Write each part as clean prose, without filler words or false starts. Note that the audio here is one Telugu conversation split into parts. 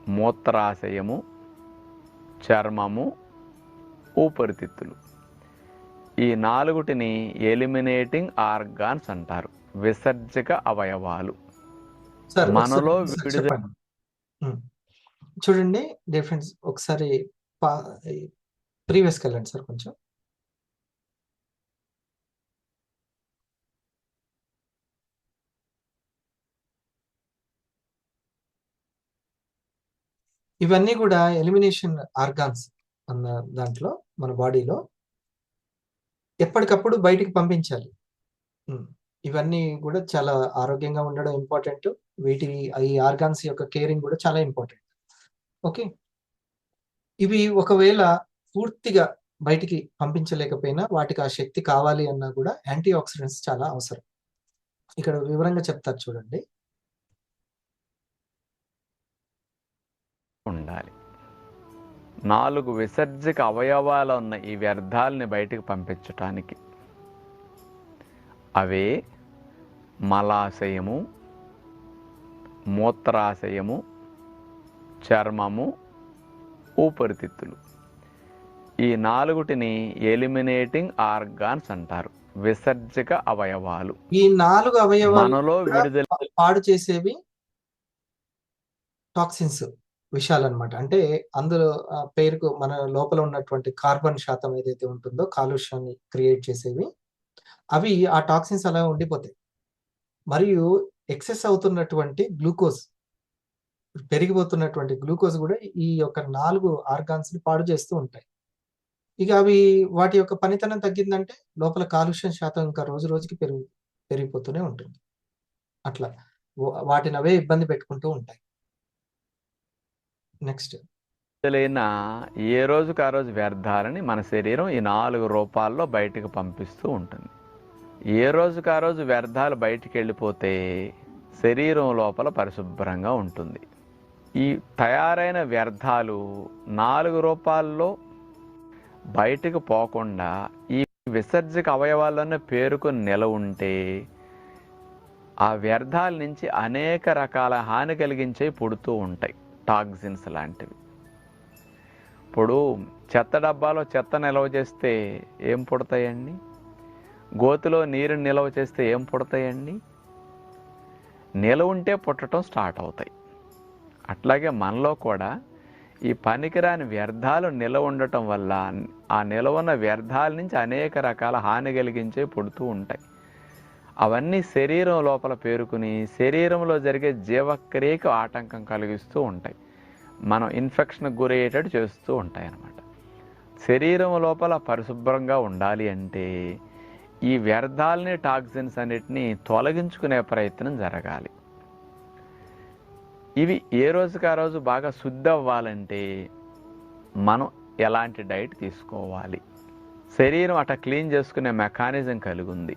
మూత్రాశయము, చర్మము, ఊపిరితిత్తులు. ఈ 4టిని ఎలిమినేటింగ్ ఆర్గాన్స్ అంటారు, విసర్జక అవయవాలు. మనలో విడుదల చూడండి డిఫరెన్స్ ఒకసారి ప్రీవియస్కి వెళ్ళండి సార్ కొంచెం. ఇవన్నీ కూడా ఎలిమినేషన్ ఆర్గాన్స్ అన్న దాంట్లో మన బాడీలో ఎప్పటికప్పుడు బయటికి పంపించాలి. ఇవన్నీ కూడా చాలా ఆరోగ్యంగా ఉండడం ఇంపార్టెంట్. ఈ ఆర్గాన్స్ యొక్క కేరింగ్ కూడా చాలా ఇంపార్టెంట్. ఓకే, ఇవి ఒకవేళ పూర్తిగా బయటికి పంపించలేకపోయినా వాటికి ఆ శక్తి కావాలి అన్నా కూడా యాంటీ ఆక్సిడెంట్స్ చాలా అవసరం. ఇక్కడ వివరంగా చెప్తారు చూడండి. ఉండాలి. 4 విసర్జక అవయవాలు ఉన్న ఈ వ్యర్థాలని బయటికి పంపించటానికి అవే మలాశయము, మూత్రాశయము, చర్మము, ఊపిరితిత్తులు. ఈ 4టిని ఎలిమినేటింగ్ ఆర్గాన్స్ అంటారు, విసర్జక అవయవాలు. ఈ 4 అవయవాలు మనలో విడుదల పాడు చేసేవి టాక్సిన్స్, విషయాలన్నమాట. అంటే అందులో పేరుకు మన లోపల ఉన్నటువంటి కార్బన్ శాతం ఏదైతే ఉంటుందో కాలుష్యాన్ని క్రియేట్ చేసేవి, అవి ఆ టాక్సిన్స్ అలా ఉండిపోతాయి. మరియు ఎక్సెస్ అవుతున్నటువంటి గ్లూకోజ్, పెరిగిపోతున్నటువంటి గ్లూకోజ్ కూడా ఈ యొక్క 4 ఆర్గాన్స్ ని పాడు చేస్తూ ఉంటాయి. ఇక అవి వాటి యొక్క పనితనం తగ్గిందంటే లోపల కాలుష్యం శాతం ఇంకా రోజు రోజుకి పెరిగిపోతూనే ఉంటుంది. అట్లా వాటిని అవే ఇబ్బంది పెట్టుకుంటూ ఉంటాయి. నెక్స్ట్, ఏ రోజుకు ఆ రోజు వ్యర్థాలని మన శరీరం ఈ 4 రూపాల్లో బయటకు పంపిస్తూ ఉంటుంది. ఏ రోజుకు ఆ రోజు వ్యర్థాలు బయటికి వెళ్ళిపోతే శరీరం లోపల పరిశుభ్రంగా ఉంటుంది. ఈ తయారైన వ్యర్థాలు 4 రూపాల్లో బయటకు పోకుండా ఈ విసర్జక అవయవాల్లోనే పేరుకొని నిలవ ఉంటే ఆ వ్యర్థాల నుంచి అనేక రకాల హాని కలిగించే పుడుతూ ఉంటాయి, టాక్సిన్స్ లాంటివి. ఇప్పుడు చెత్త డబ్బాలో చెత్త నిల్వ చేస్తే ఏం పుడతాయండి? గోతిలో నీరు నిల్వ చేస్తే ఏం పుడతాయండి? నిలవ ఉంటే పుట్టడం స్టార్ట్ అవుతాయి. అట్లాగే మనలో కూడా ఈ పనికిరాని వ్యర్థాలు నిలవ ఉండటం వల్ల ఆ నిలవ ఉన్న వ్యర్థాల నుంచి అనేక రకాల హాని కలిగించే పుడుతూ ఉంటాయి. అవన్నీ శరీరం లోపల పేరుకుని శరీరంలో జరిగే జీవక్రియకు ఆటంకం కలిగిస్తూ ఉంటాయి, మనం ఇన్ఫెక్షన్కి గురయ్యేటట్టు చేస్తూ ఉంటాయి అన్నమాట. శరీరం లోపల పరిశుభ్రంగా ఉండాలి అంటే ఈ వ్యర్థాలని, టాక్సిన్స్ అన్నిటినీ తొలగించుకునే ప్రయత్నం జరగాలి. ఇవి ఏ రోజుకి ఆ రోజు బాగా శుద్ధి అవ్వాలంటే మనం ఎలాంటి డైట్ తీసుకోవాలి? శరీరం అట్లా క్లీన్ చేసుకునే మెకానిజం కలిగి ఉంది.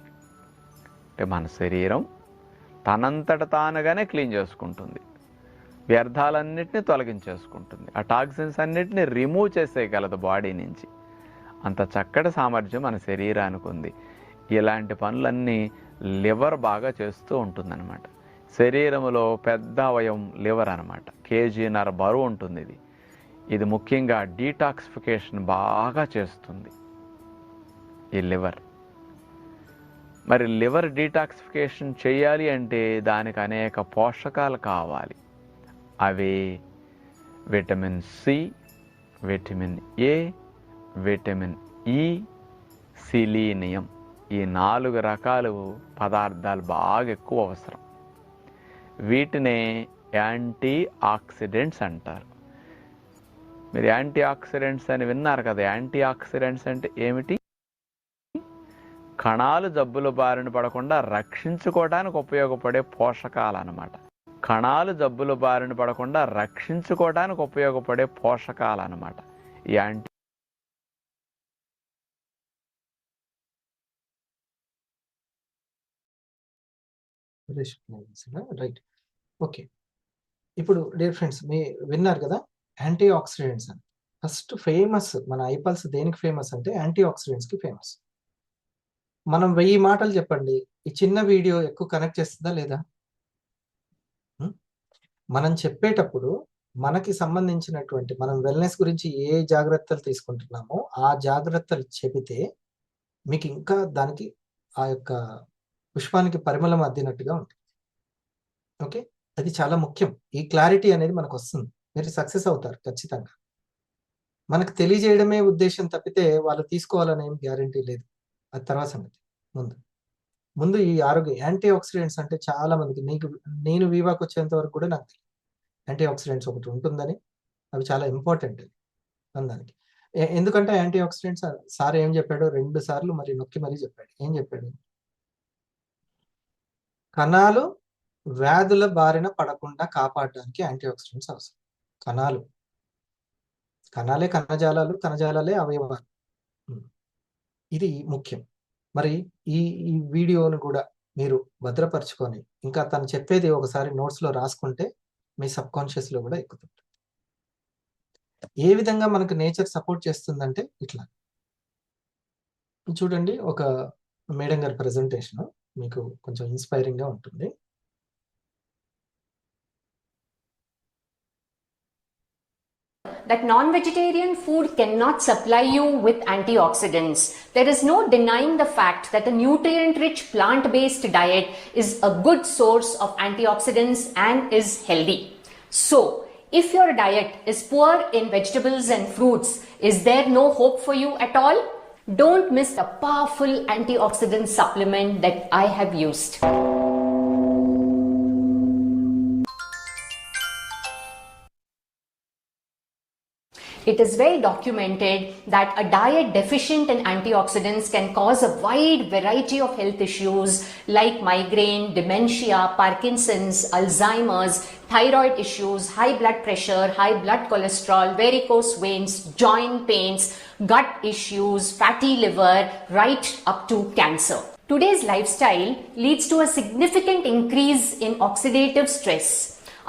అంటే మన శరీరం తనంతట తానుగానే క్లీన్ చేసుకుంటుంది, వ్యర్థాలన్నిటిని తొలగించేసుకుంటుంది, ఆ టాక్సిన్స్ అన్నిటిని రిమూవ్ చేసేయగలదు బాడీ నుంచి. అంత చక్కటి సామర్థ్యం మన శరీరానికి ఉంది. ఇలాంటి పనులన్నీ లివర్ బాగా చేస్తూ ఉంటుందన్నమాట. శరీరంలో పెద్ద అవయవం లివర్ అనమాట, 1.5 kg బరువు ఉంటుంది. ఇది ముఖ్యంగా డీటాక్సిఫికేషన్ బాగా చేస్తుంది ఈ లివర్. మరి లివర్ డీటాక్సిఫికేషన్ చేయాలి అంటే దానికి అనేక పోషకాలు కావాలి. అవి vitamin C, vitamin A, vitamin E, selenium. ఈ 4 రకాలు పదార్థాలు బాగా ఎక్కువ అవసరం. వీటినే యాంటీ ఆక్సిడెంట్స్ అంటారు. మీరు యాంటీ ఆక్సిడెంట్స్ అని విన్నారు కదా. యాంటీ ఆక్సిడెంట్స్ అంటే ఏమిటి? కణాలు జబ్బుల బారిన పడకుండా రక్షించుకోవడానికి ఉపయోగపడే పోషకాలు అన్నమాట. కణాలు జబ్బుల బారిన పడకుండా రక్షించుకోవడానికి ఉపయోగపడే పోషకాలు అన్నమాట ఈ యాంటీ. Right, okay. ఇప్పుడు డియర్ ఫ్రెండ్స్, మీ విన్నారు కదా యాంటీ ఆక్సిడెంట్స్ అని. ఫస్ట్ ఫేమస్ మన ఐపల్స్ దేనికి ఫేమస్ అంటే యాంటీ ఆక్సిడెంట్స్ కి ఫేమస్. మనం 1000 మాటలు చెప్పండి, ఈ చిన్న వీడియో ఎక్కువ కనెక్ట్ చేస్తుందా లేదా? మనం చెప్పేటప్పుడు మనకి సంబంధించినటువంటి మనం వెల్నెస్ గురించి ఏ జాగ్రత్తలు తీసుకుంటున్నామో ఆ జాగ్రత్తలు చెబితే మీకు ఇంకా దానికి ఆ యొక్క పుష్పానికి పరిమళం అద్దినట్టుగా ఉంటుంది. ఓకే, అది చాలా ముఖ్యం. ఈ క్లారిటీ అనేది మనకు వస్తుంది, మీరు సక్సెస్ అవుతారు ఖచ్చితంగా. మనకు తెలియజేయడమే ఉద్దేశం తప్పితే వాళ్ళు తీసుకోవాలని ఏం గ్యారంటీ లేదు, అది తర్వాత సంగతి. ముందు ఈ ఆరోగ్య యాంటీ ఆక్సిడెంట్స్ అంటే చాలా మందికి, నేను వీవాకి వచ్చేంత వరకు కూడా నాకు తెలియదు యాంటీ ఆక్సిడెంట్స్ ఒకటి ఉంటుందని. అవి చాలా ఇంపార్టెంట్ దానికి. ఎందుకంటే యాంటీ ఆక్సిడెంట్స్ సార్ ఏం చెప్పాడు, 2 సార్లు మరి నొక్కి మరీ చెప్పాడు. ఏం చెప్పాడు? కణాలు వ్యాధుల బారిన పడకుండా కాపాడడానికి యాంటీ ఆక్సిడెంట్స్ అవసరం. కణాలే కణజాలాలు, కణజాలాలే అవయవాలు. ఇది ముఖ్యం. మరి ఈ ఈ వీడియోను కూడా మీరు భద్రపరచుకొని ఇంకా తను చెప్పేది ఒకసారి నోట్స్లో రాసుకుంటే మీ సబ్ కాన్షియస్లో కూడా ఎక్కుతుంది. ఏ విధంగా మనకు నేచర్ సపోర్ట్ చేస్తుందంటే ఇట్లా చూడండి, ఒక మేడం గారి ప్రెజెంటేషన్ మీకు కొంచెం ఇన్స్పైరింగ్ గా ఉంటుంది. That non-vegetarian food cannot supply you with antioxidants. There is no denying the fact that a nutrient-rich plant-based diet is a good source of antioxidants and is healthy. So, if your diet is poor in vegetables and fruits, is there no hope for you at all? Don't miss the powerful antioxidant supplement that I have used. It is well documented that a diet deficient in antioxidants can cause a wide variety of health issues like migraine, dementia, Parkinson's, Alzheimer's, thyroid issues, high blood pressure, high blood cholesterol, varicose veins, joint pains, gut issues, fatty liver, right up to cancer. Today's lifestyle leads to a significant increase in oxidative stress.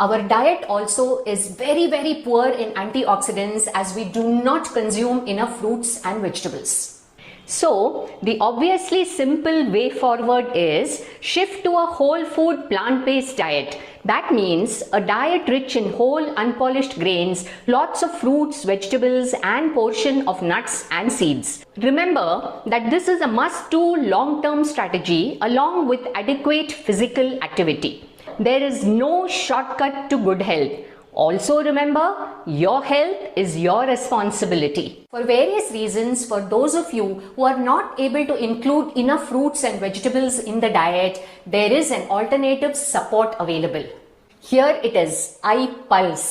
Our diet also is very poor in antioxidants as we do not consume enough fruits and vegetables. So, the obviously simple way forward is shift to a whole food plant-based diet. That means a diet rich in whole unpolished grains, lots of fruits, vegetables and portion of nuts and seeds. Remember that this is a must-do long-term strategy along with adequate physical activity. There is no shortcut to good health. Also remember, your health is your responsibility. For various reasons, for those of you who are not able to include enough fruits and vegetables in the diet, there is an alternative support available. Here it is, iPulse.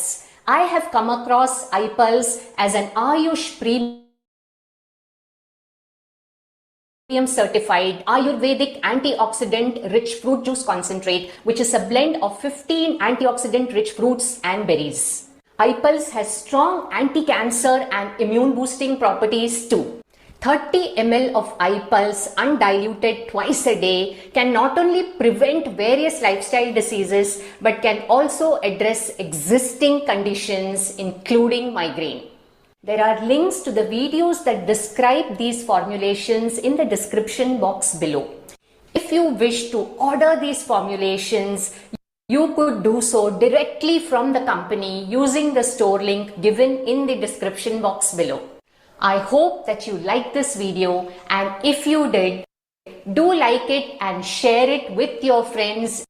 I have come across iPulse as an Ayush premium certified Ayurvedic antioxidant rich fruit juice concentrate, which is a blend of 15 antioxidant rich fruits and berries. iPulse has strong anti-cancer and immune boosting properties too. 30 ml of iPulse undiluted twice a day can not only prevent various lifestyle diseases but can also address existing conditions including migraine. There are links to the videos that describe these formulations in the description box below. If you wish to order these formulations, you could do so directly from the company using the store link given in the description box below. I hope that you liked this video, and if you did, do like it and share it with your friends.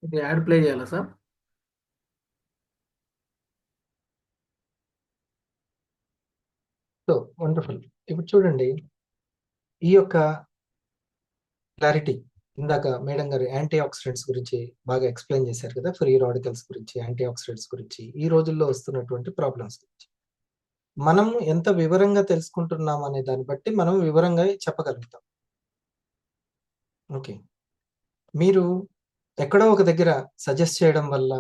ఇది యాడ్ ప్లే చేయాలా సార్? So wonderful. ఇప్పుడు చూడండి, ఈ యొక్క క్లారిటీ ఇందాక మేడం గారు యాంటీ ఆక్సిడెంట్స్ గురించి బాగా ఎక్స్ప్లెయిన్ చేశారు కదా, ఫ్రీ రాడికల్స్ గురించి, యాంటీ ఆక్సిడెంట్స్ గురించి, ఈ రోజుల్లో వస్తున్నటువంటి ప్రాబ్లమ్స్ గురించి మనం ఎంత వివరంగా తెలుసుకుంటున్నాం అనే దాన్ని బట్టి మనం వివరంగా చెప్పగలుగుతాం. ఓకే, మీరు ఎక్కడో ఒక దగ్గర సజెస్ట్ చేయడం వల్ల,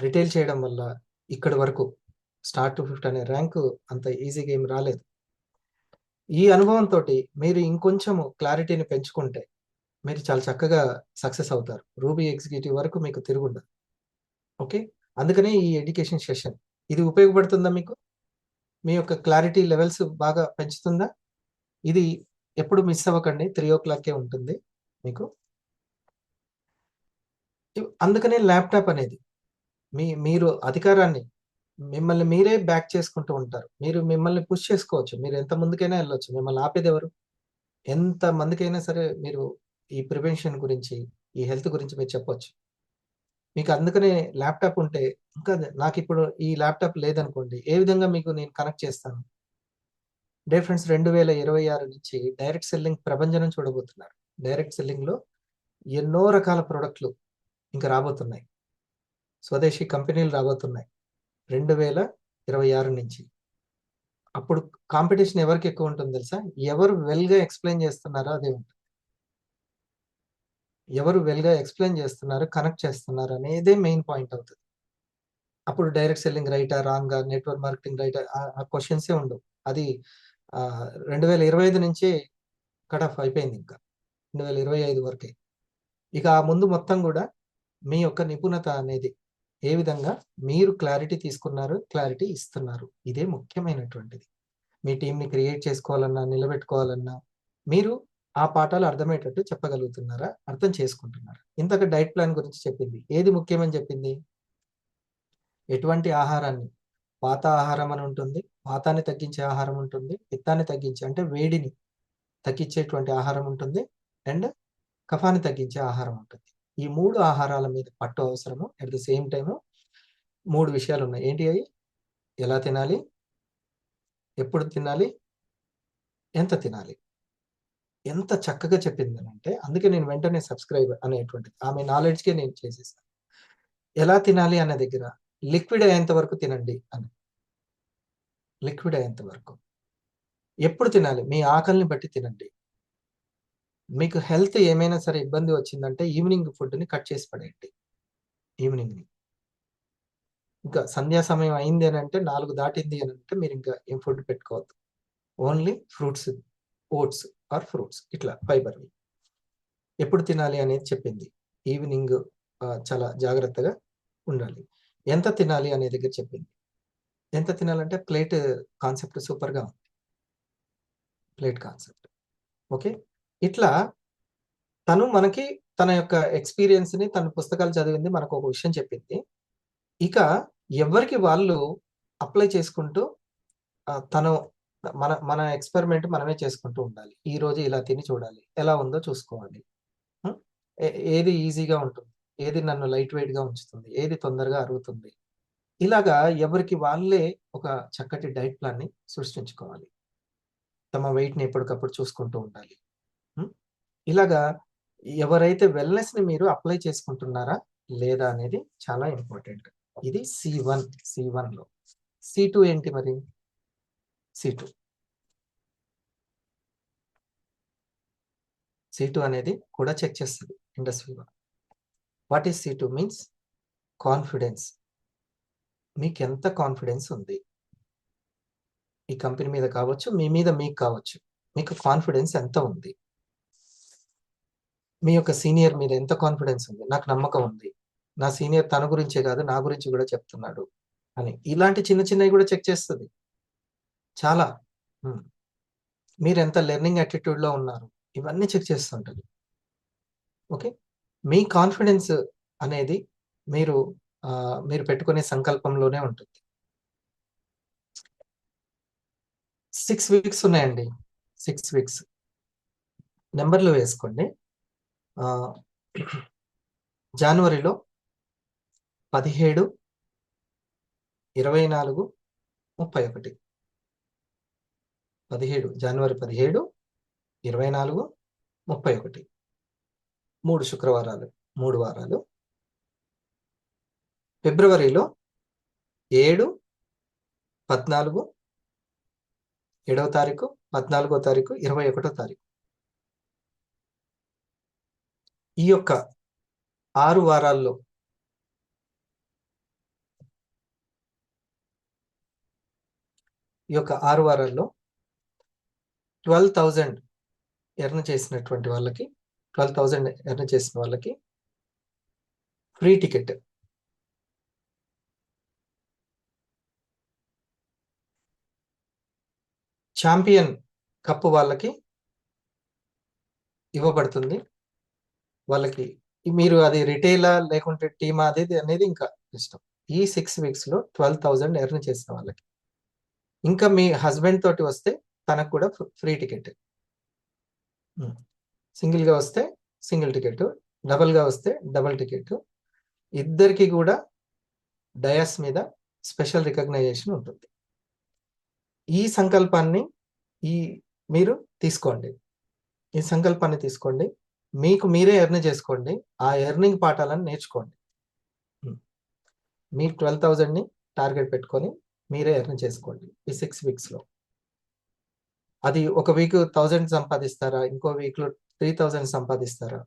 రిటైల్ చేయడం వల్ల ఇక్కడి వరకు స్టార్ట్ టు 50 అనే ర్యాంకు అంత ఈజీగా ఏమి రాలేదు. ఈ అనుభవంతో మీరు ఇంకొంచెము క్లారిటీని పెంచుకుంటే మీరు చాలా చక్కగా సక్సెస్ అవుతారు. రూబీ ఎగ్జిక్యూటివ్ వరకు మీకు తిరుగుండదు. ఓకే, అందుకనే ఈ ఎడ్యుకేషన్ సెషన్ ఇది ఉపయోగపడుతుందా మీకు? మీ యొక్క క్లారిటీ లెవెల్స్ బాగా పెంచుతుందా? ఇది ఎప్పుడు మిస్ అవ్వకండి, 3 o'clockకే ఉంటుంది మీకు. అందుకనే ల్యాప్టాప్ అనేది మీరు అధికారాన్ని మిమ్మల్ని మీరే బ్యాక్ చేసుకుంటూ ఉంటారు. మీరు మిమ్మల్ని పుష్ చేసుకోవచ్చు. మీరు ఎంత ముందుకైనా వెళ్ళొచ్చు. మిమ్మల్ని ఆపేదెవరు? ఎంత మందికైనా సరే మీరు ఈ ప్రివెన్షన్ గురించి, ఈ హెల్త్ గురించి మీరు చెప్పొచ్చు. మీకు అందుకనే ల్యాప్టాప్ ఉంటే ఇంకా నాకిప్పుడు ఈ ల్యాప్టాప్ లేదనుకోండి, ఏ విధంగా మీకు నేను కనెక్ట్ చేస్తాను? ఫ్రెండ్స్, 2026 నుంచి డైరెక్ట్ సెల్లింగ్ ప్రభంజనం చూడబోతున్నారు. డైరెక్ట్ సెల్లింగ్‌లో ఎన్నో రకాల ప్రొడక్ట్‌లు ఇంక రాబోతున్నాయి. స్వదేశీ కంపెనీలు రాబోతున్నాయి 2026 నుంచి. అప్పుడు కాంపిటీషన్ ఎవరికి ఎక్కువ ఉంటుంది తెలుసా? ఎవరు వెల్‌గా ఎక్స్‌ప్లెయిన్ చేస్తున్నారో అదే ఉంటుంది. ఎవరు వెల్‌గా ఎక్స్‌ప్లెయిన్ చేస్తున్నారు, కనెక్ట్ చేస్తున్నారు అనేదే మెయిన్ పాయింట్ అవుతది. అప్పుడు డైరెక్ట్ సెల్లింగ్ రైటా, రాంగా, నెట్వర్క్ మార్కెటింగ్ రైటా, ఆ క్వెషన్సే ఉండవు. అది 2025 నుంచే కట్ ఆఫ్ అయిపోయింది ఇంకా. 2025 వరకే. ఇక ఆ ముందు మొత్తం గూడా మీ యొక్క నిపుణత అనేది ఏ విధంగా మీరు క్లారిటీ తీసుకున్నారు, క్లారిటీ ఇస్తున్నారు. ఇదే ముఖ్యమైనటువంటిది. మీ టీమ్‌ని క్రియేట్ చేసుకోవాలన్నా, నిలబెట్టుకోవాలన్నా, మీరు ఆ పాఠాలు అర్థమయ్యేటట్టు చెప్పగలుగుతున్నారా? అర్థం చేసుకుంటున్నారా? ఇందాక డైట్ ప్లాన్ గురించి చెప్పింది. ఏది ముఖ్యమని చెప్పింది? ఎటువంటి ఆహారాన్ని, వాత ఆహారం అని ఉంటుంది. వాతాన్ని తగ్గించే ఆహారం ఉంటుంది. పిత్తాన్ని తగ్గించే అంటే వేడిని తగ్గించేటువంటి ఆహారం ఉంటుంది. అండ్ కఫాన్ని తగ్గించే ఆహారం ఉంటుంది. ఈ 3 ఆహారాల మీద పట్టు అవసరము. At the same time 3 విషయాలున్నాయి. ఏంటి అయి? ఎలా తినాలి? ఎప్పుడు తినాలి? ఎంత తినాలి? ఎంత చక్కగా చెప్పిందనంటే, అందుకే నేను వెంటనే సబ్స్క్రైబ్ అనేటువంటిది. ఆమె నాలెడ్జ్‌కే నేను చేసేసాను. ఎలా తినాలి అన్న దగ్గర లిక్విడ్ అయ్యేంత వరకు తినండి అని. లిక్విడ్ అయ్యేంత వరకు. ఎప్పుడు తినాలి? మీ ఆకలిని బట్టి తినండి. మీకు హెల్త్ ఏమైనా సరే ఇబ్బంది వచ్చిందంటే ఈవినింగ్ ఫుడ్‌ని కట్ చేసి పడేయండి. ఈవినింగ్‌ని. ఇంకా సంధ్యా సమయం అయింది అనంటే 4 దాటింది అనంటే మీరింకా ఏం ఫుడ్ పెట్టుకోవద్దు. Only fruits, oats or fruits ఇట్లా ఫైబర్‌వి. ఎప్పుడు తినాలి అనేది చెప్పింది. ఈవినింగ్ చాలా జాగ్రత్తగా ఉండాలి. ఎంత తినాలి అనే దగ్గర చెప్పింది. ఎంత తినాలంటే ప్లేట్ కాన్సెప్ట్ సూపర్‌గా ఉంది. Plate concept. ఓకే. ఇట్లా తను మనకి తన యొక్క ఎక్స్‌పీరియన్స్‌ని, తన పుస్తకాలు చదివింది మనకొక విషయం చెప్పింది. ఇక ఎవరికి వాళ్ళు అప్లై చేసుకుంటూ తను మన మన ఎక్స్‌పెరిమెంట్ మనమే చేసుకుంటూ ఉండాలి. ఈరోజు ఇలా తిని చూడాలి. ఎలా ఉందో చూసుకోవాలి. హ్మ్. ఏది ఈజీగా ఉంటుంది? ఏది నన్ను లైట్ వెయిట్‌గా ఉంచుతుంది? ఏది తొందరగా అరుగుతుంది? ఇలాగా ఎవరికి వాళ్ళే ఒక చక్కటి డైట్ ప్లాన్‌ని సృష్టించుకోవాలి. తమ వెయిట్‌ని ఎప్పటికప్పుడు చూసుకుంటూ ఉండాలి. హ్మ్. ఇలాగా ఎవరైతే వెల్‌నెస్‌ని మీరు అప్లై చేసుకుంటున్నారా? లేదా? అనేది చాలా ఇంపార్టెంట్. ఇది సి1లో. సి2 ఏంటి మరి? సి2. సి2 అనేది కూడా చెక్ చేస్తది ఇండస్ట్రీలో. What is C two means? Confidence. మీకెంత కాన్ఫిడెన్స్ ఉంది? ఈ కంపెనీ మీద కావచ్చు, మీ మీద మీకు కావచ్చు. మీకు కాన్ఫిడెన్స్ ఎంత ఉంది? మీ యొక్క సీనియర్ మీద ఎంత కాన్ఫిడెన్స్ ఉంది? నాకు నమ్మకం ఉంది. నా సీనియర్ తన గురించే కాదు, నా గురించి కూడా చెప్తున్నాడు అని. ఇలాంటి చిన్న చిన్నవి కూడా చెక్ చేస్తది. చాలా. హ్మ్. మీరెంత లెర్నింగ్ యాటిట్యూడ్‌లో ఉన్నారు? ఇవన్నీ చెక్ చేస్తుంటది. ఓకే. మీ కాన్ఫిడెన్స్ అనేది మీరు మీరు పెట్టుకునే సంకల్పంలోనే ఉంటుంది. 6 వీక్స్ ఉన్నాయండి. 6 వీక్స్. నంబర్‌లు వేసుకోండి. ఆహ్, జనవరిలో 17, 24, 31. 17 జనవరి 17, 24, 31. 3 శుక్రవారాలు, 3 వారాలు. ఫిబ్రవరిలో 7, 14, 7వ తారీఖు, 14వ తారీఖు, 21వ తారీఖు. ఈ యొక్క 6 వారాల్లో ఈ యొక్క 6 వారాల్లో 12,000 ఎర్న్ చేసినటువంటి వాళ్ళకి 12,000 ఎర్న్ చేసిన వాళ్ళకి ఫ్రీ టికెట్. ఛాంపియన్ కప్ వాళ్ళకి ఇవ్వబడుతుంది వాళ్ళకి. మీరు అది రిటైలా లేకుంటే టీమా అనేది ఇంకా ఇష్టం. ఈ 6 వీక్స్ లో 12,000 ఎర్న్ చేసిన వాళ్ళకి. ఇంకా మీ హస్బెండ్ తోటి వస్తే తనకు కూడా ఫ్రీ టికెట్. సింగిల్ గా వస్తే సింగిల్ టికెట్, డబుల్ గా వస్తే డబుల్ టికెట్. ఇద్దరికి కూడా డయాస్ మీద స్పెషల్ రికగ్నైజేషన్ ఉంటుంది. ఈ సంకల్పాన్ని మీరు తీసుకోండి. ఈ సంకల్పాన్ని తీసుకోండి, మీకు మీరే ఎర్న్ చేసుకోండి, ఆ ఎర్నింగ్ పాఠాలను నేర్చుకోండి. మీ 12,000ని టార్గెట్ పెట్టుకొని మీరే ఎర్న్ చేసుకోండి ఈ 6 వీక్స్ లో. అది ఒక వీక్ 1,000 సంపాదిస్తారా, ఇంకో వీక్ లో 3,000 సంపాదిస్తారా,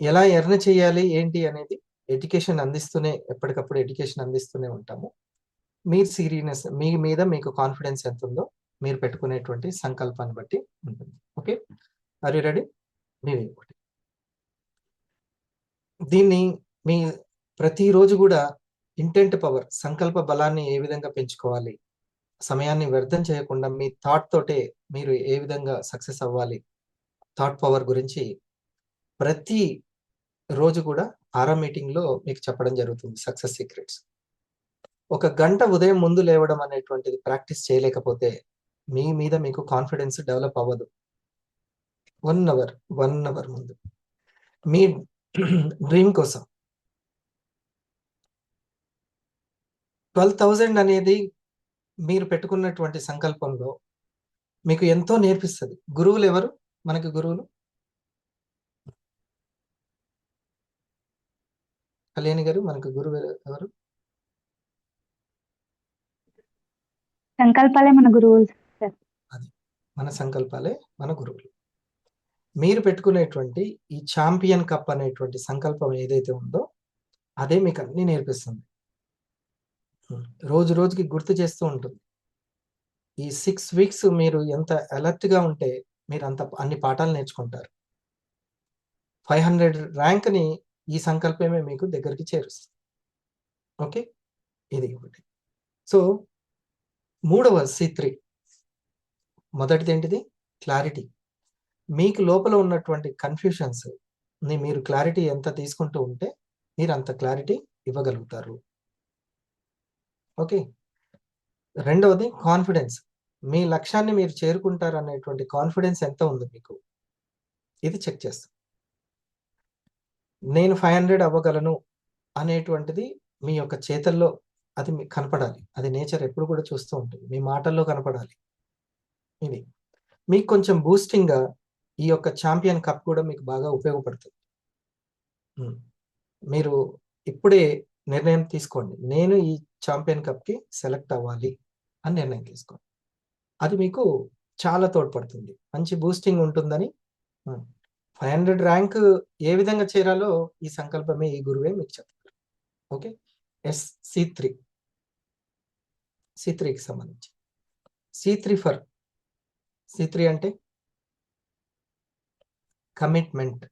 ఎలా ఎర్న్ చేయాలి ఏంటి అనేది ఎడ్యుకేషన్ అందిస్తూనే, ఎప్పటికప్పుడు ఎడ్యుకేషన్ అందిస్తూనే ఉంటాము. మీరు సీరియస్నెస్, మీ మీద మీకు కాన్ఫిడెన్స్ ఎంత ఉందో మీరు పెట్టుకునేటువంటి సంకల్పాన్ని బట్టి ఉంటుంది. Okay, are you ready? దీన్ని మీ ప్రతిరోజు కూడా ఇంటెంట్ పవర్, సంకల్ప బలాన్ని ఏ విధంగా పెంచుకోవాలి, సమయాన్ని వ్యర్థం చేయకుండా మీ థాట్ తోటే మీరు ఏ విధంగా సక్సెస్ అవ్వాలి, థాట్ పవర్ గురించి ప్రతి రోజు కూడా ఆరో మీటింగ్ లో మీకు చెప్పడం జరుగుతుంది. Success secrets. ఒక గంట ఉదయం ముందు లేవడం అనేటువంటిది ప్రాక్టీస్ చేయలేకపోతే మీ మీద మీకు కాన్ఫిడెన్స్ డెవలప్ అవ్వదు. 1 అవర్ ముందు మీ డ్రీమ్ కోసం 12,000 అనేది మీరు పెట్టుకున్నటువంటి సంకల్పంలో మీకు ఎంతో నేర్పిస్తుంది. గురువులు ఎవరు మనకి? గురువులు కళ్యాణి గారు, మనకు గురువు ఎవరు? సంకల్పాలే మన గురువులు సార్. అది మన సంకల్పాలే మన గురువులు. మీరు పెట్టుకునేటువంటి ఈ ఛాంపియన్ కప్ అనేటువంటి సంకల్పం ఏదైతే ఉందో అదే మీకు అన్ని నేర్పిస్తుంది. రోజు రోజుకి గుర్తు చేస్తూ ఉంటుంది. ఈ 6 వీక్స్ మీరు ఎంత అలర్ట్ గా ఉంటే మీరు అన్ని పాఠాలు నేర్చుకుంటారు. 500 ర్యాంక్ ని ఈ సంకల్పమే మీకు దగ్గరికి చేరుస్తుంది. ఓకే, ఇది ఒకటి. సో మూడవ C3, మొదటిది ఏంటిది? క్లారిటీ. మీకు లోపల ఉన్నటువంటి కన్ఫ్యూషన్స్ ని మీరు క్లారిటీ ఎంత తీసుకుంటూ ఉంటే మీరు అంత క్లారిటీ ఇవ్వగలుగుతారు. ఓకే, రెండవది కాన్ఫిడెన్స్. మీ లక్ష్యాన్ని మీరు చేరుకుంటారు అనేటువంటి కాన్ఫిడెన్స్ ఎంత ఉంది మీకు, ఇది చెక్ చేస్తాం. నేను 500 అవ్వగలను అనేటువంటిది మీ యొక్క చేతల్లో అది మీకు కనపడాలి. అది నేచర్ ఎప్పుడు కూడా చూస్తూ ఉంటుంది, మీ మాటల్లో కనపడాలి. ఇది మీకు కొంచెం బూస్టింగ్ గా ఈ యొక్క ఛాంపియన్ కప్ కూడా మీకు బాగా ఉపయోగపడుతుంది. మీరు ఇప్పుడే నిర్ణయం తీసుకోండి, నేను ఈ ఛాంపియన్ కప్ కి సెలెక్ట్ అవ్వాలి అని నిర్ణయం తీసుకోండి. అది మీకు చాలా తోడ్పడుతుంది, మంచి బూస్టింగ్ ఉంటుందని. 500 ర్యాంక్ ఏ విధంగా చేరాలో ఈ సంకల్పమే, ఈ గురువే మీకు చెప్తారు. ఓకే, C3కి సంబంధించి C3 అంటే కమిట్మెంట్.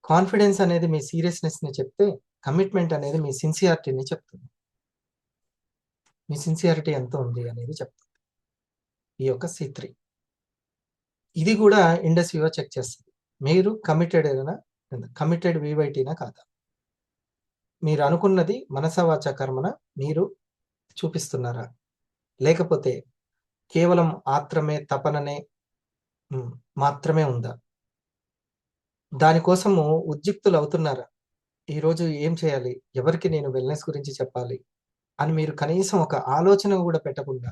కాన్ఫిడెన్స్ అనేది మీ సీరియస్నెస్ ని చెప్తే, కమిట్మెంట్ అనేది మీ సిన్సియారిటీని చెప్తుంది. మీ సిన్సియారిటీ ఎంత ఉంది అనేది చెప్తుంది ఈ యొక్క C3. ఇది కూడా ఇండస్ వివో చెక్ చేస్తుంది, మీరు కమిటెడ్ VYTనా కాదా, మీరు అనుకున్నది మనస వాచ కర్మన మీరు చూపిస్తున్నారా, లేకపోతే కేవలం ఆత్రమే, తపననే మాత్రమే ఉందా, దానికోసము ఉద్యుక్తులు అవుతున్నారా? ఈరోజు ఏం చేయాలి, ఎవరికి నేను వెల్నెస్ గురించి చెప్పాలి అని మీరు కనీసం ఒక ఆలోచన కూడా పెట్టకుండా,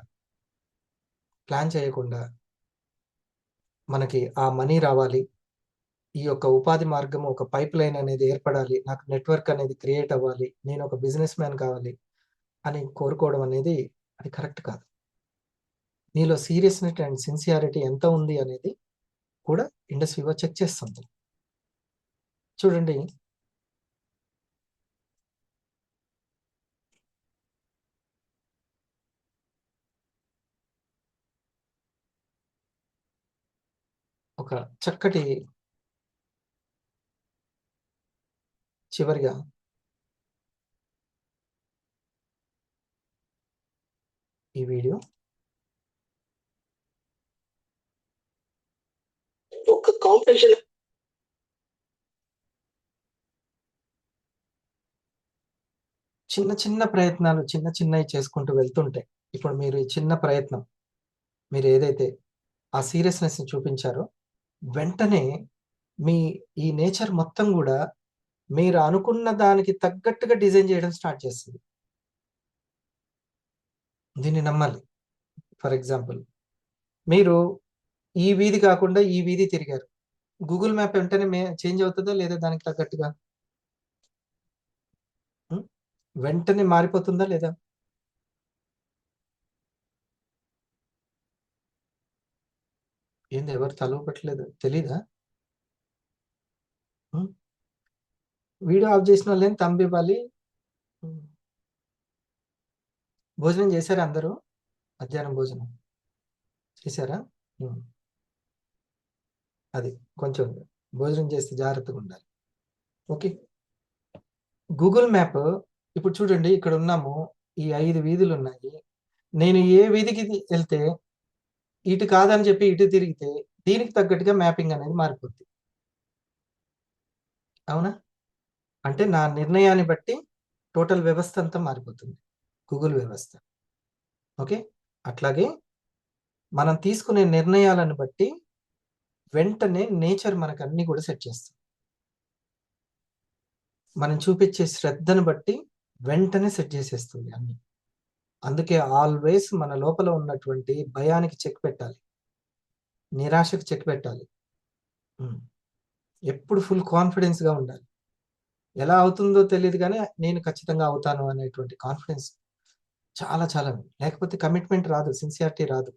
ప్లాన్ చేయకుండా, మనకి ఆ మనీ రావాలి, ఈ యొక్క ఉపాధి మార్గం, ఒక పైప్ లైన్ అనేది ఏర్పడాలి, నాకు నెట్వర్క్ అనేది క్రియేట్ అవ్వాలి, నేను ఒక బిజినెస్ మ్యాన్ కావాలి అని కోరుకోవడం అనేది అది కరెక్ట్ కాదు. నీలో సీరియస్నెస్ అండ్ సిన్సియారిటీ ఎంత ఉంది అనేది కూడా ఇండస్ వివో చెక్ చేస్తుంది. చూడండి, ఒక చక్కటి చివరిగా ఈ వీడియో. ఒక కాంపిటీషన్ చిన్న చిన్న ప్రయత్నాలు చిన్న చిన్నవి చేసుకుంటూ వెళ్తుంటే, ఇప్పుడు మీరు ఈ చిన్న ప్రయత్నం మీరు ఏదైతే ఆ సీరియస్నెస్ ని చూపించారో, వెంటనే మీ ఈ నేచర్ మొత్తం కూడా మీరు అనుకున్న దానికి తగ్గట్టుగా డిజైన్ చేయడం స్టార్ట్ చేస్తుంది. దీన్ని నమ్మాలి. ఫర్ ఎగ్జాంపుల్, మీరు ఈ వీధి కాకుండా ఈ వీధి తిరిగారు. గూగుల్ మ్యాప్ వెంటనే చేంజ్ అవుతుందా లేదా దానికి తగ్గట్టుగా? వెంటనే మారిపోతుందా లేదా? ఏంది ఎవరు తలవపట్లేదు తెలీదా? వీడియో ఆఫ్ చేసిన వాళ్ళని తంబి ఇవ్వాలి. భోజనం చేశారా అందరూ? మధ్యాహ్నం భోజనం చేశారా? అది కొంచెం భోజనం చేస్తే జాగ్రత్తగా ఉండాలి. ఓకే. గూగుల్ మ్యాప్ ఇప్పుడు చూడండి, ఇక్కడ ఉన్నాము, ఈ 5 వీధులు ఉన్నాయి. నేను ఏ వీధికి వెళ్తే ఇటు కాదని చెప్పి ఇటు తిరిగితే దీనికి తగ్గట్టుగా మ్యాపింగ్ అనేది మారిపోద్ది. అవునా? అంటే నా నిర్ణయాన్ని బట్టి టోటల్ వ్యవస్థ అంతా మారిపోతుంది, గూగుల్ వ్యవస్థ. ఓకే. అట్లాగే మనం తీసుకునే నిర్ణయాలను బట్టి వెంటనే నేచర్ మనకు అన్ని కూడా సెట్ చేస్తుంది. మనం చూపించే శ్రద్ధను బట్టి వెంటనే సెట్ చేసేస్తుంది అన్ని. అందుకే ఆల్వేస్ మన లోపల ఉన్నటువంటి భయానికి చెక్ పెట్టాలి, నిరాశకు చెక్ పెట్టాలి. ఎప్పుడు ఫుల్ కాన్ఫిడెన్స్ గా ఉండాలి. ఎలా అవుతుందో తెలియదు కానీ నేను ఖచ్చితంగా అవుతాను అనేటువంటి కాన్ఫిడెన్స్ చాలా చాలా, లేకపోతే కమిట్మెంట్ రాదు, సిన్సియారిటీ రాదు.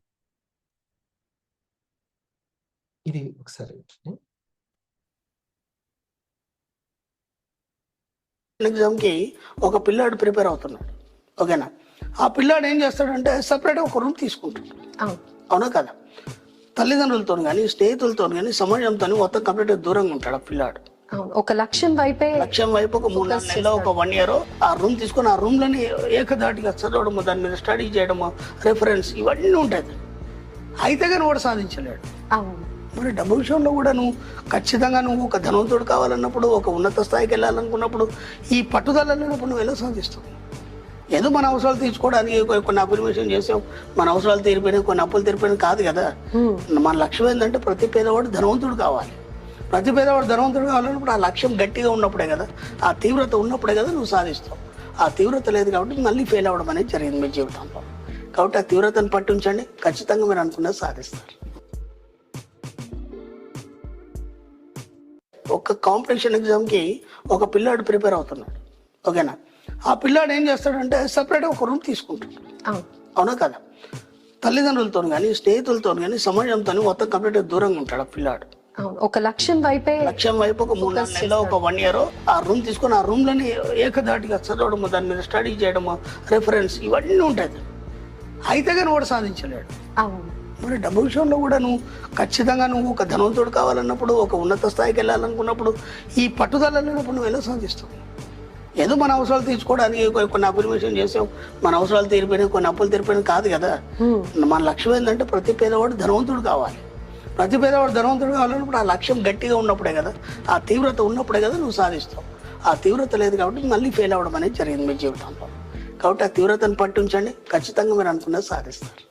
ఇది ఒకసారి ఎగ్జామ్ కి ఒక పిల్లాడు ప్రిపేర్ అవుతున్నాడు. ఓకేనా? ఆ పిల్లాడు ఏం చేస్తాడంటే సపరేట్ ఒక రూమ్ తీసుకుంటాడు. అవునా కదా? తల్లిదండ్రులతో కానీ స్నేహితులతో కానీ సమాజంతో మొత్తం కంప్లీట్ దూరంగా ఉంటాడు ఆ పిల్లాడు. ఒక లక్ష్యం వైపు ఒక 3-4 నెలలు, ఒక 1 year ఆ రూమ్ తీసుకొని ఆ రూమ్ లోని ఏకధాటిగా చదవడము, దాని మీద స్టడీ చేయడము, రెఫరెన్స్ ఇవన్నీ ఉంటాయి. అయితే కానీ వాడు సాధించలేడు. మరి డబ్బు విషయంలో కూడా నువ్వు ఖచ్చితంగా నువ్వు ఒక ధనవంతుడు కావాలన్నప్పుడు, ఒక ఉన్నత స్థాయికి వెళ్ళాలనుకున్నప్పుడు ఈ పట్టుదల లేనప్పుడు నువ్వు ఎలా సాధిస్తావు? ఏదో మన అవసరాలు తీర్చుకోవడానికి కొన్ని అప్లికేషన్ చేసాం, మన అవసరాలు తీరిపోయినాయి, కొన్ని అప్పులు తీరిపోయినాయి కాదు కదా. మన లక్ష్యం ఏంటంటే ప్రతి పేదవాడు ధనవంతుడు కావాలి. ప్రతి పేదవాడు ధనవంతుడు కావాలన్నప్పుడు ఆ లక్ష్యం గట్టిగా ఉన్నప్పుడే కదా, ఆ తీవ్రత ఉన్నప్పుడే కదా నువ్వు సాధిస్తావు. ఆ తీవ్రత లేదు కాబట్టి మళ్ళీ ఫెయిల్ అవ్వడం అనేది జరిగింది మీ జీవితంలో. కాబట్టి ఆ తీవ్రతను పట్టి ఉంచండి, ఖచ్చితంగా మీరు అనుకున్నది సాధిస్తారు. ఒక కాంపిటీషన్ ఎగ్జామ్ కి ఒక పిల్లాడు ప్రిపేర్ అవుతున్నాడు. ఓకేనా? ఆ పిల్లాడు ఏం చేస్తాడంటే సపరేట్ ఒక రూమ్ తీసుకుంటాడు. అవునా కదా? తల్లిదండ్రులతో కానీ స్నేహితులతో కానీ సమాజంతో మొత్తం కంప్లీట్ దూరంగా ఉంటాడు ఆ పిల్లాడు. ఒక లక్ష్యం వైపు ఒక 3-4 నెలలు, ఒక 1 year ఆ రూమ్ తీసుకొని ఆ రూమ్ లోని ఏకధాటిగా చదవడము, దాని మీద స్టడీ చేయడము, రెఫరెన్స్ ఇవన్నీ ఉంటాయి. అయితే కానీ వాడు సాధించలేడు. మరి డబ్బు విషయంలో కూడా నువ్వు ఖచ్చితంగా నువ్వు ఒక ధనవంతుడు కావాలన్నప్పుడు, ఒక ఉన్నత స్థాయికి వెళ్ళాలనుకున్నప్పుడు ఈ పట్టుదల లేనప్పుడు నువ్వు ఎలా సాధిస్తావు? ఏదో మన అవసరాలు తీర్చుకోవడానికి కొన్ని అప్లికేషన్ చేసాం, మన అవసరాలు తీరిపోయినాయి, కొన్ని అప్పులు తీరిపోయినాయి కాదు కదా. మన లక్ష్యం ఏంటంటే ప్రతి పేదవాడు ధనవంతుడు కావాలి. ప్రతి పేదవాడు ధనవంతుడు కావాలన్నప్పుడు ఆ లక్ష్యం గట్టిగా ఉన్నప్పుడే కదా, ఆ తీవ్రత ఉన్నప్పుడే కదా నువ్వు సాధిస్తావు. ఆ తీవ్రత లేదు కాబట్టి మళ్ళీ ఫెయిల్ అవ్వడం అనేది జరిగింది మీ జీవితంలో. కాబట్టి ఆ తీవ్రతను పట్టి ఉంచండి, ఖచ్చితంగా మీరు అనుకున్నది సాధిస్తారు.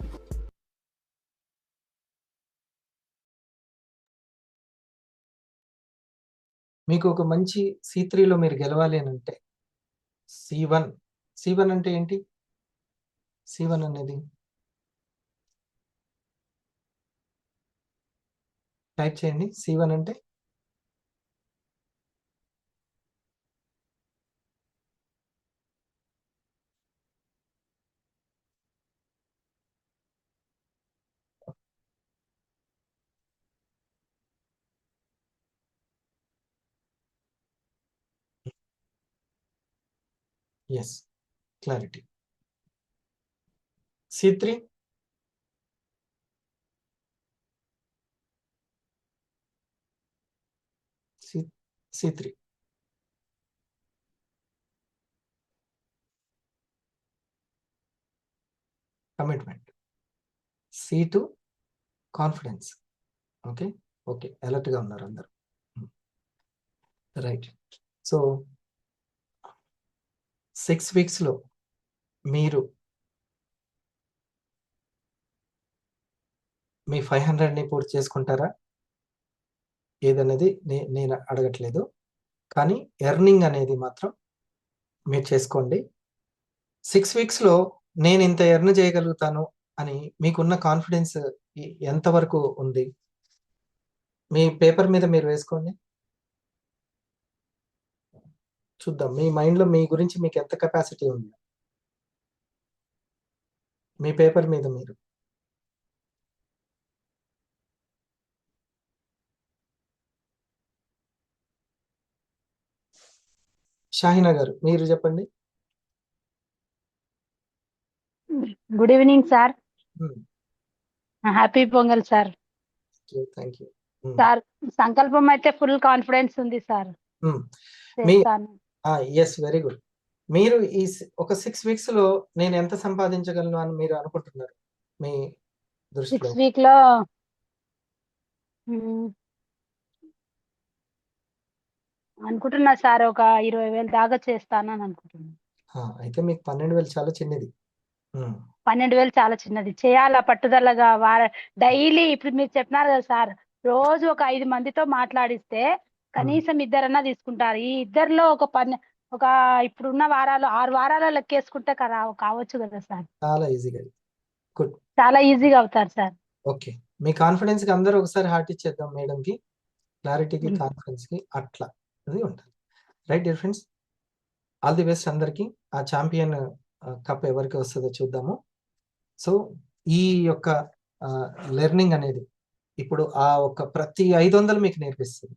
మీకు ఒక మంచి C3లో మీరు గెలవాలి అని అంటే C1 అంటే ఏంటి? C1 అనేది టైప్ చేయండి. C1 అంటే yes, clarity. C3 C3 commitment. C2 confidence. Okay, okay, అలర్ట్గా ఉన్నారు అందరు. రైట్. సో 6 వీక్స్లో మీరు మీ 500ని పూర్తి చేసుకుంటారా? ఏదనేది నేను అడగట్లేదు, కానీ ఎర్నింగ్ అనేది మాత్రం మీరు చేసుకోండి. 6 వీక్స్లో నేను ఇంత ఎర్న్ చేయగలుగుతాను అని మీకున్న కాన్ఫిడెన్స్ ఎంతవరకు ఉంది? మీ పేపర్ మీద మీరు వేసుకోండి, చూద్దాం మీ మైండ్లో మీ గురించి మీకు ఎంత కెపాసిటీ ఉంది. మీ పేపర్ మీద మీరు. షాహినా గారు మీరు చెప్పండి. Good evening sir. Happy Pongal sir. Thank you. Sir సంకల్పం అయితే ఫుల్ కాన్ఫిడెన్స్ ఉంది సార్. Yes, very good. మీరు ఈ ఒక 6 వీక్స్లో నేను ఎంత సంపాదించగలను అని మీరు అనుకుంటున్నారు మీ దృష్టిలో? 6 వీక్ లో అనుకుంటున్నా సార్, ఒక 20,000 దాకా చేస్తానని అనుకుంటున్నా. అయితే మీకు 12,000 చాలా చిన్నది. 12,000 చాలా చిన్నది. చేయాలా పట్టుదలగా డైలీ. ఇప్పుడు మీరు చెప్పినారు కదా సార్, రోజు ఒక 5 మందితో మాట్లాడిస్తే కనీసం 2 తీసుకుంటారు. ఈ 2లో ఒక ఇప్పుడున్న వారాలు 6 వారాలు లెక్కేసుకుంటే కావచ్చు కదా సార్. చాలా ఈజీగా. గుడ్, చాలా ఈజీగా అవుతారు సార్. ఓకే, మీ కాన్ఫిడెన్స్ కి అందరూ ఒకసారి హార్ట్ ఇచ్చేద్దాం మేడం కి, క్లారిటీకి, కాన్ఫిడెన్స్ కి, అట్లా అది ఉంటుంది. Right dear friends, all the best అందరికి. ఆ ఛాంపియన్ కప్ ఎవరికి వస్తుందో చూద్దాము. సో ఈ యొక్క లెర్నింగ్ అనేది ఇప్పుడు ఆ ఒక ప్రతి 500 మీకు నేర్పిస్తుంది.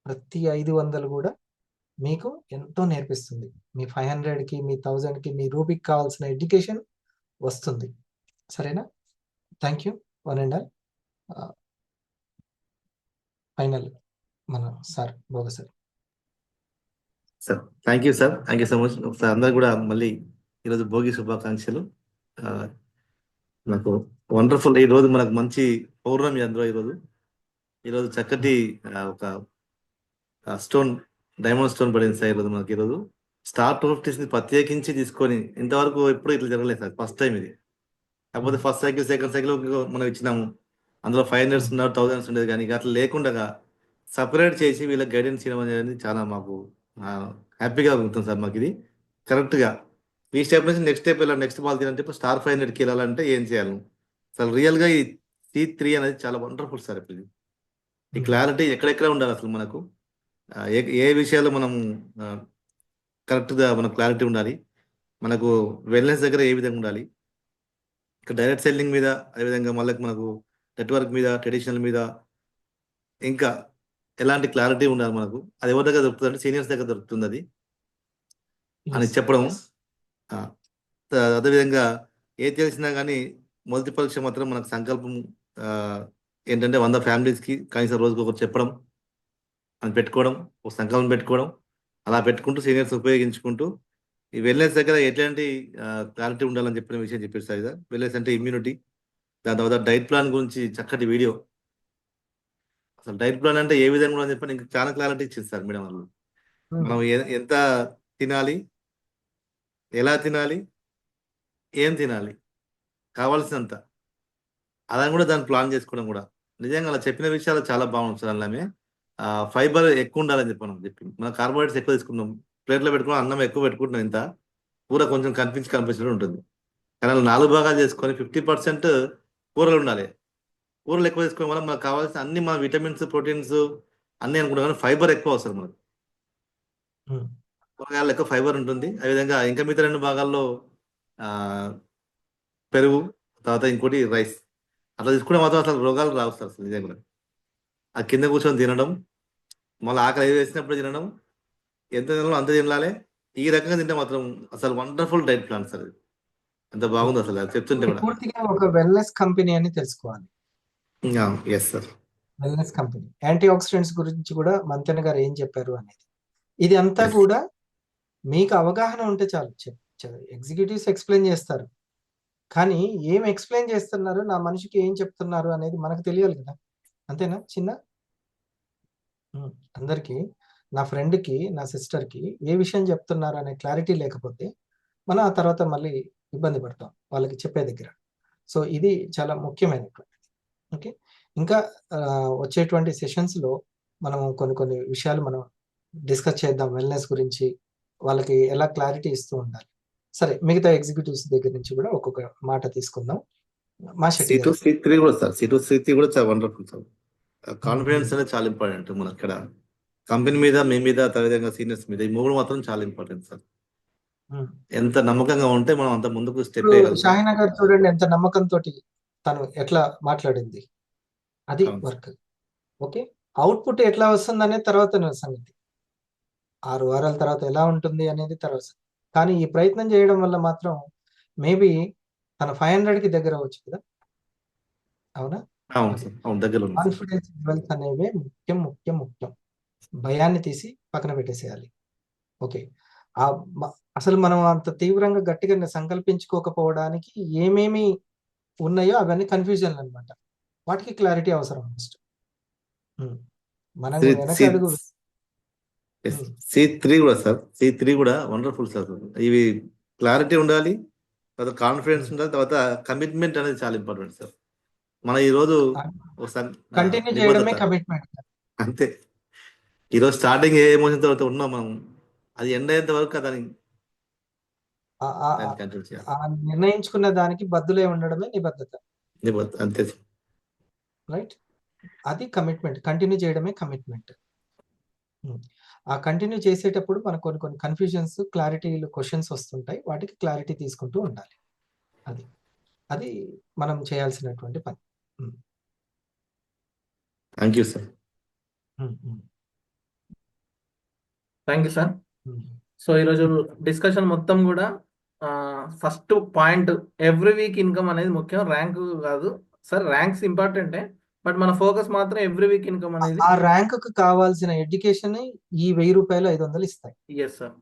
ప్రతి 500 కూడా మీకు ఎంతో నేర్పిస్తుంది. మీ 500కి, మీ 1000కి, మీ రూపీకి కావాల్సిన ఎడ్యుకేషన్ వస్తుంది. సరేనా? Thank you one and all. Final మన sir Bhoga sir. Sir thank you sir, thank you so much sir. అందరు కూడా మళ్ళీ ఈరోజు భోగి శుభాకాంక్షలు. నాకు వండర్ఫుల్. ఈరోజు మనకు మంచి పౌర్ణమి అందులో. ఈరోజు చక్కటి ఒక స్టోన్, డైమండ్ స్టోన్ పడింది సార్ ఈరోజు మనకి. ఈరోజు స్టార్ 250 ప్రత్యేకించి తీసుకొని ఇంతవరకు ఎప్పుడు ఇట్లా జరగలేదు సార్, ఫస్ట్ టైం ఇది. కాకపోతే ఫస్ట్ సైకిల్, సెకండ్ సైకిల్ మనం ఇచ్చినాము, అందులో 500 ఉన్నారు, 1000 ఉండేది. కానీ అట్లా లేకుండా సపరేట్ చేసి వీళ్ళకి గైడెన్స్ చేయడం అనేది చాలా మాకు హ్యాపీగా ఉంటుంది సార్. మాకు ఇది కరెక్ట్గా ఈ స్టెప్ నుంచి నెక్స్ట్ స్టెప్ వెళ్ళాలి, నెక్స్ట్ బాల్ తీయాలంటే ఇప్పుడు స్టార్ 500కి వెళ్ళాలంటే ఏం చేయాలి అసలు. రియల్గా ఈ C3 అనేది చాలా వండర్ఫుల్ సార్. ఇప్పుడు ఈ క్లారిటీ ఎక్కడెక్కడ ఉండాలి అసలు మనకు, ఏ విషయాల్లో మనం కరెక్ట్గా మనకు క్లారిటీ ఉండాలి, మనకు వెల్నెస్ దగ్గర ఏ విధంగా ఉండాలి, ఇంకా డైరెక్ట్ సెల్లింగ్ మీద, అదేవిధంగా మళ్ళీ మనకు నెట్వర్క్ మీద, ట్రెడిషనల్ మీద, ఇంకా ఎలాంటి క్లారిటీ ఉండాలి మనకు. అది ఎవరి దగ్గర దొరుకుతుంది అంటే సీనియర్స్ దగ్గర దొరుకుతుంది అది అని చెప్పడం. అదేవిధంగా ఏది తెలిసినా కానీ మొదటి పరీక్ష మాత్రం మనకు సంకల్పం ఏంటంటే 100 ఫ్యామిలీస్కి కనీసం రోజుకి ఒకరు చెప్పడం అని పెట్టుకోవడం, ఒక సంకల్పం పెట్టుకోవడం. అలా పెట్టుకుంటూ సీనియర్స్ ఉపయోగించుకుంటూ ఈ వెల్నెస్ దగ్గర ఎట్లాంటి క్లారిటీ ఉండాలని చెప్పిన విషయం చెప్పారు సార్. ఇదా వెల్నెస్ అంటే ఇమ్యూనిటీ, దాని తర్వాత డైట్ ప్లాన్ గురించి చక్కటి వీడియో. అసలు డైట్ ప్లాన్ అంటే ఏ విధంగా ఉందని చెప్పి ఇంకా చాలా క్లారిటీ ఇచ్చింది సార్ మేడం వాళ్ళు. మనం ఎంత తినాలి, ఎలా తినాలి, ఏం తినాలి, కావాల్సినంత, అలా కూడా దాన్ని ప్లాన్ చేసుకోవడం కూడా. నిజంగా అలా చెప్పిన విషయాలు చాలా బాగుంది సార్. అలానే ఫైబర్ ఎక్కువ ఉండాలని చెప్పి మనం కార్బోహైడ్రేట్స్ ఎక్కువ తీసుకున్నాం, ప్లేట్లో పెట్టుకున్నాం, అన్నం ఎక్కువ పెట్టుకుంటున్నాం, ఇంత కూర కొంచెం కనిపించినట్టు ఉంటుంది. కానీ అలా 4 భాగాలు చేసుకొని 50% కూరలు ఉండాలి. కూరలు ఎక్కువ తీసుకోవడం వల్ల మనకు కావాల్సిన అన్ని మన విటమిన్స్, ప్రోటీన్స్ అన్నీ అనుకుంటాం, కానీ ఫైబర్ ఎక్కువ అవసరం మనకు. కూరగాయలు ఎక్కువ ఫైబర్ ఉంటుంది. అదేవిధంగా ఇంకా మిగతా 2 భాగాల్లో పెరుగు, తర్వాత ఇంకోటి రైస్, అట్లా తీసుకుంటే మాత్రం అసలు రోగాలు రావు సార్. అసలు నిజంగా ఆ కింద కూర్చొని తినడం, మళ్ళీ ఆకలి వేసినప్పుడు తినడం, ఎంత తినాలో అంత తినాలి. ఈ రకంగా తింటే మాత్రం అసలు వండర్ఫుల్ డైట్ ప్లాన్ సార్. ఎంత బాగుంది అసలు అది చెప్తుంటే కూడా. పూర్తిగా ఒక వెల్నెస్ కంపెనీ అని తెలుసుకోవాలి. Yes sir, wellness company. Antioxidants గురించి కూడా మంతెన గారు ఏం చెప్పారు అనేది, ఇది అంతా కూడా మీకు అవగాహన ఉంటే చాలు. ఎగ్జిక్యూటివ్స్ ఎక్స్ప్లెయిన్ చేస్తారు, కానీ ఏం ఎక్స్ప్లెయిన్ చేస్తున్నారు, నా మనిషికి ఏం చెప్తున్నారు అనేది మనకు తెలియాలి కదా. అంతేనా చిన్న? అందరికీ నా ఫ్రెండ్కి, నా సిస్టర్కి ఏ విషయం చెప్తున్నారు అనే క్లారిటీ లేకపోతే మనం ఆ తర్వాత మళ్ళీ ఇబ్బంది పడతాం వాళ్ళకి చెప్పే దగ్గర. సో ఇది చాలా ముఖ్యమైనటువంటిది. ఓకే, ఇంకా వచ్చేటువంటి సెషన్స్లో మనం కొన్ని విషయాలు మనం డిస్కస్ చేద్దాం. వెల్నెస్ గురించి వాళ్ళకి ఎలా క్లారిటీ ఇస్తూ ఉండాలి. సరే, మిగతా ఎగ్జిక్యూటివ్స్ దగ్గర నుంచి కూడా ఒక్కొక్క మాట తీసుకుందాం. మా శెట్టి C2 గారు. C3 కూడా సార్, C2 C3 కూడా చాలా వండర్ఫుల్ సార్. కాన్ఫిడెన్స్ అనేది చాలా ఇంపార్టెంట్ మన అక్కడ కంపెనీ మీద, మీ మీద, అదేవిధంగా సీనియర్స్ మీద. ఈ మూడు మాత్రం చాలా ఇంపార్టెంట్ సార్. ఎంత నమ్మకంగా ఉంటే మనం అంత ముందుకు స్టెప్ ఇప్పుడు వేయగలుగుతాం. షాహినా గారు చూడండి ఎంత నమ్మకంతో తను ఎట్లా మాట్లాడింది. అది అవును సార్. వర్క్. ఓకే, అవుట్పుట్ ఎట్లా వస్తుంది అనేది తర్వాత సంగతి. 6 వారాల తర్వాత ఎలా ఉంటుంది అనేది తర్వాత. కానీ ఈ ప్రయత్నం చేయడం వల్ల మాత్రం మేబీ తన 500కి దగ్గర అవ్వచ్చు కదా. అవునా? అవును సార్, అవును, దగ్గరలో ఉంది సార్. కాన్ఫిడెన్స్ లెవెల్స్ అనేవే ముఖ్యం ముఖ్యం ముఖ్యం. భయాన్ని తీసి పక్కన పెట్టేసేయాలి. ఓకే, ఆ అసలు మనం అంత తీవ్రంగా గట్టిగా సంకల్పించుకోకపోవడానికి ఏమేమి ఉన్నాయో అవన్నీ కన్ఫ్యూజన్లు అన్నమాట. వాటికి క్లారిటీ అవసరం ఫస్ట్. మనం వెనక అడుగు. C3 కూడా సార్, C3 కూడా వండర్ఫుల్ సార్. ఇవి క్లారిటీ ఉండాలి, తర్వాత కాన్ఫిడెన్స్ ఉండాలి, తర్వాత కమిట్మెంట్ అనేది చాలా ఇంపార్టెంట్ సార్. మన ఈరోజు కంటిన్యూ చేయడమే కమిట్మెంట్. అంతే. ఈరోజు స్టార్టింగ్ ఏ ఎమోషన్ తర్వాత ఉన్నాం మనం, అది ఎండ్ అయ్యేంత వరకు దాన్ని కంట్రోల్ చేయాలి. ఆ నిర్ణయించుకున్న దానికి బద్దులే ఉండడమే నిబద్ధత. అంతే రైట్, అది కమిట్మెంట్. కంటిన్యూ చేయడమే కమిట్మెంట్. ఆ కంటిన్యూ చేసేటప్పుడు మనకు కొన్ని కన్ఫ్యూజన్స్, క్లారిటీలు, క్వశ్చన్స్ వస్తుంటాయి. వాటికి క్లారిటీ తీసుకుంటూ ఉండాలి. అది మనం చేయాల్సినటువంటి పని. Thank you sir. Thank you sir. So ఈరోజు డిస్కషన్ మొత్తం కూడా first point every week income అనేది ముఖ్యం, ర్యాంక్ కాదు సార్. ర్యాంక్స్ ఇంపార్టెంటే, బట్ మన ఫోకస్ మాత్రం ఎవ్రీ వీక్ ఇన్కమ్ అనేది. ఆ ర్యాంక్ కు కావాల్సిన ఎడ్యుకేషన్ ఈ 1000 రూపాయలు 500 ఇస్తాయి. Yes sir.